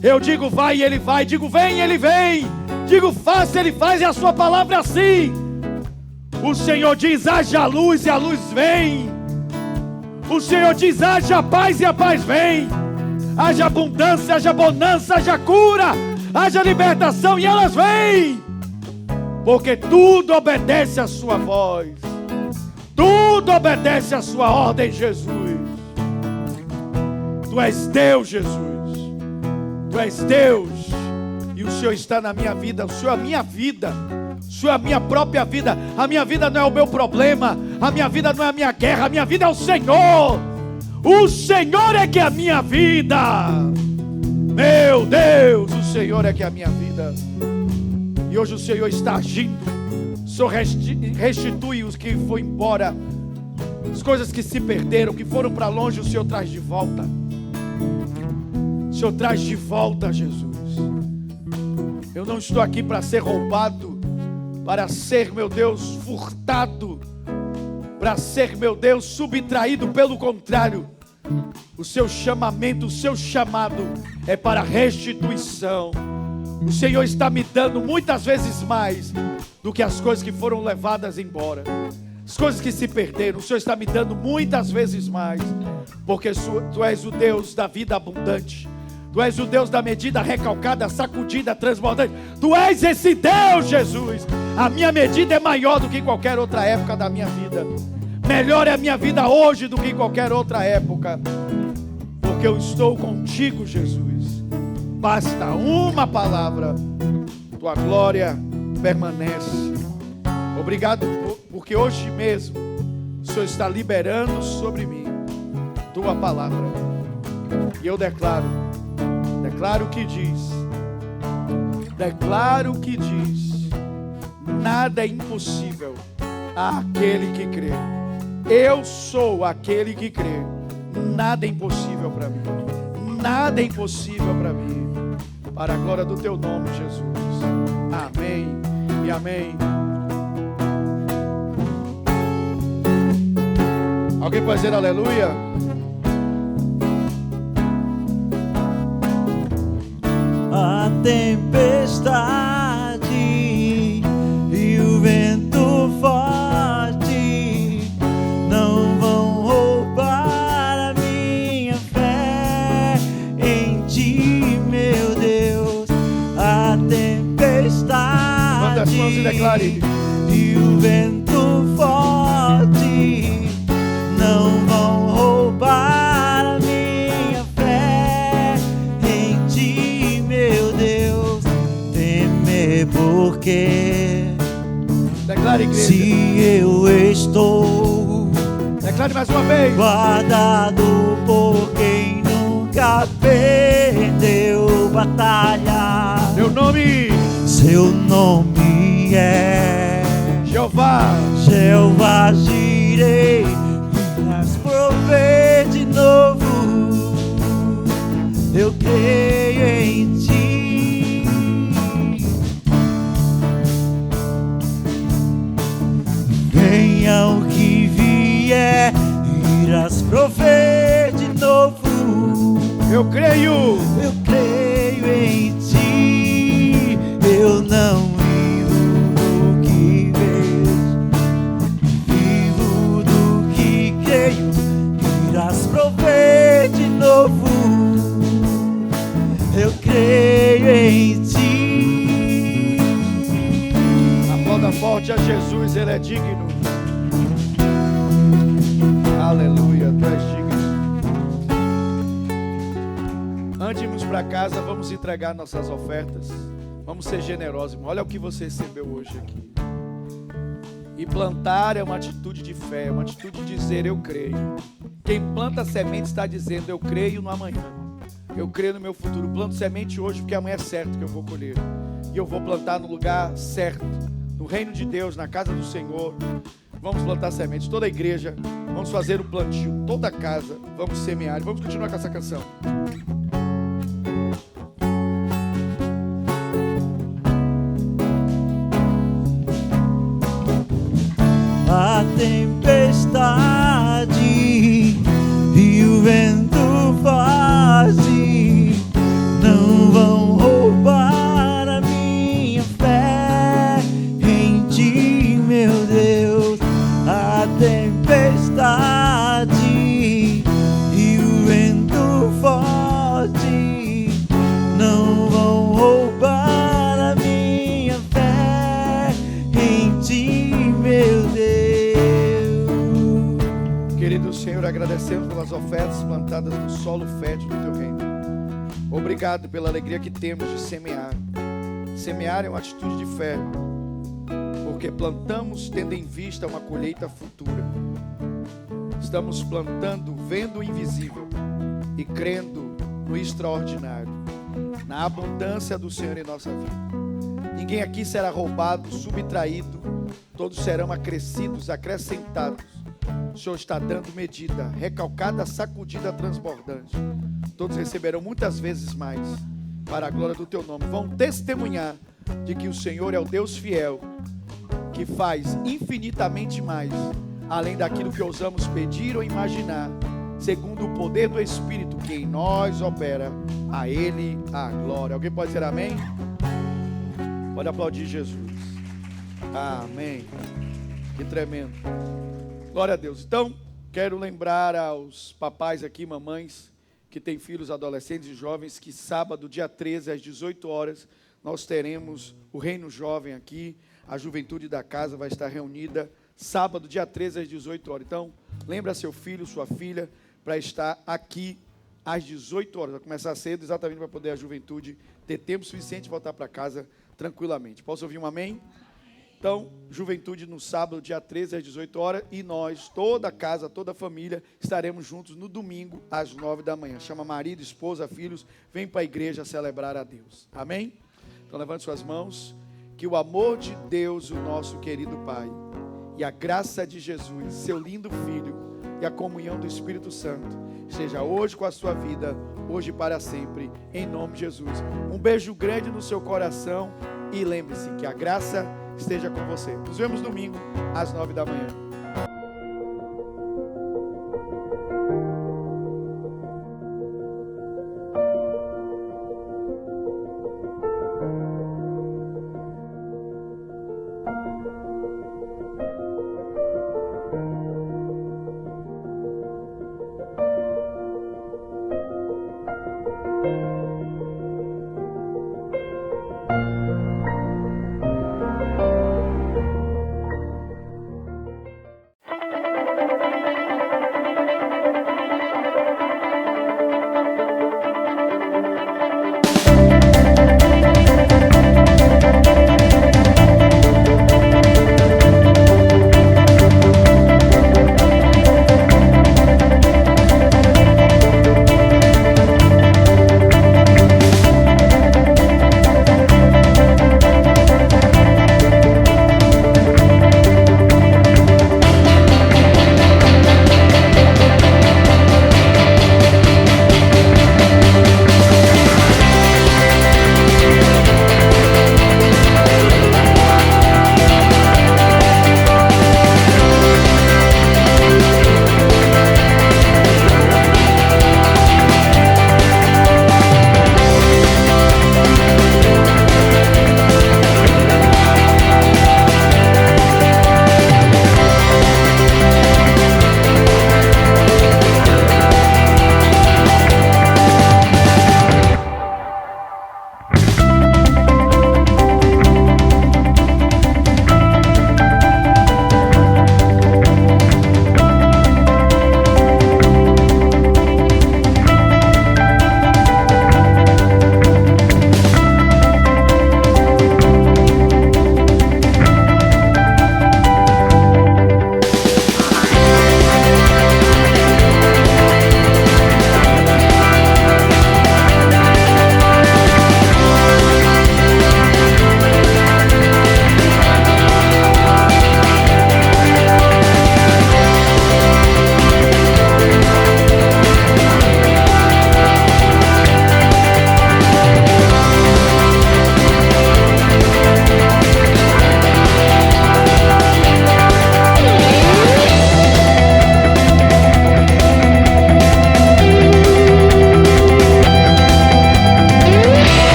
eu digo vai e ele vai, digo vem e ele vem, digo faça, ele faz, e a sua palavra é assim. O Senhor diz: haja luz, e a luz vem. O Senhor diz: haja paz, e a paz vem. Haja abundância, haja bonança, haja cura, haja libertação, e elas vêm. Porque tudo obedece à sua voz, tudo obedece à sua ordem, Jesus. Tu és Deus, Jesus. Tu és Deus. E o Senhor está na minha vida. O Senhor é a minha vida. O Senhor é a minha própria vida. A minha vida não é o meu problema. A minha vida não é a minha guerra. A minha vida é o Senhor. O Senhor é que é a minha vida. Meu Deus, o Senhor é que é a minha vida. E hoje o Senhor está agindo. O Senhor restitui os que foram embora, as coisas que se perderam, que foram para longe, o Senhor traz de volta. O Senhor traz de volta, Jesus. Eu não estou aqui para ser roubado, para ser, meu Deus, furtado, para ser, meu Deus, subtraído. Pelo contrário, o seu chamamento, o seu chamado é para restituição. O Senhor está me dando muitas vezes mais do que as coisas que foram levadas embora, as coisas que se perderam. O Senhor está me dando muitas vezes mais, porque Tu és o Deus da vida abundante. Tu és o Deus da medida recalcada, sacudida, transbordante. Tu és esse Deus, Jesus. A minha medida é maior do que qualquer outra época da minha vida. Melhor é a minha vida hoje do que qualquer outra época, porque eu estou contigo, Jesus. Basta uma palavra, tua glória permanece. Obrigado, porque hoje mesmo o Senhor está liberando sobre mim tua palavra. E eu declaro que diz, nada é impossível àquele que crê. Eu sou aquele que crê. nada é impossível para mim. Nada é impossível para mim. Para a glória do teu nome, Jesus. Amém e amém. Alguém pode dizer aleluia? A tempestade e o vento forte não vão roubar a minha fé em ti, meu Deus. A tempestade Levanta as mãos e declare. E o vento forte não vão roubar a minha fé em ti, meu Deus. Temer porque Declare, igreja. se eu estou Declare mais uma vez. guardado por quem nunca perdeu batalha. Seu nome é Jeová. Jeová Jireh, mas prover de novo. Eu creio em ti. Venha o que vier, irás prover de novo. Eu creio. Eu creio em ti. Eu não vivo do que vejo, vivo do que creio. Irás prover de novo. Eu creio em ti. Aplauda forte a Jesus, Ele é digno. Aleluia, tu és digno. Antes de irmos para casa, vamos entregar nossas ofertas. Vamos ser generosos, irmão. Olha o que você recebeu hoje aqui. E plantar é uma atitude de fé, é uma atitude de dizer eu creio. Quem planta semente está dizendo eu creio no amanhã. Eu creio no meu futuro. Planto semente hoje porque amanhã é certo que eu vou colher. E eu vou plantar no lugar certo, no reino de Deus, na casa do Senhor. Vamos plantar sementes, toda a igreja. Vamos fazer o plantio, toda a casa. Vamos semear. Vamos continuar com essa canção. A tempestade e o vento forte não vão roubar a minha fé em ti, meu Deus. A tempestade e o vento forte não vão roubar a minha fé em ti, meu Deus. Querido Senhor, agradecemos pelas ofertas plantadas no solo fértil do Teu reino. Obrigado pela alegria que temos de semear. Semear é uma atitude de fé, porque plantamos tendo em vista uma colheita futura. Estamos plantando, vendo o invisível e crendo no extraordinário, na abundância do Senhor em nossa vida. Ninguém aqui será roubado, subtraído, todos serão acrescidos, acrescentados. O Senhor está dando medida, recalcada, sacudida, transbordante. Todos receberão muitas vezes mais, para a glória do Teu nome. Vão testemunhar de que o Senhor é o Deus fiel, que faz infinitamente mais, além daquilo que ousamos pedir ou imaginar, segundo o poder do Espírito que em nós opera. A Ele a glória. Alguém pode dizer amém? Pode aplaudir Jesus. Amém. Que tremendo. Glória a Deus. Então, quero lembrar aos papais aqui, mamães, que têm filhos adolescentes e jovens, que sábado, dia 13, às 18 horas, nós teremos o Reino Jovem aqui. A juventude da casa vai estar reunida sábado, dia 13, às 18 horas. Então, lembra seu filho, sua filha, para estar aqui às 18 horas. Vai começar cedo, exatamente para poder a juventude ter tempo suficiente de voltar para casa tranquilamente. Posso ouvir um amém? Então, juventude no sábado, dia 13, às 18 horas, e nós, toda a casa, toda a família, estaremos juntos no domingo, às 9 da manhã. Chama marido, esposa, filhos, vem para a igreja celebrar a Deus. Amém? Então, levante suas mãos, que o amor de Deus, o nosso querido Pai, e a graça de Jesus, seu lindo Filho, e a comunhão do Espírito Santo seja hoje com a sua vida, hoje e para sempre, em nome de Jesus. Um beijo grande no seu coração e lembre-se que a graça esteja com você. Nos vemos domingo às 9 da manhã.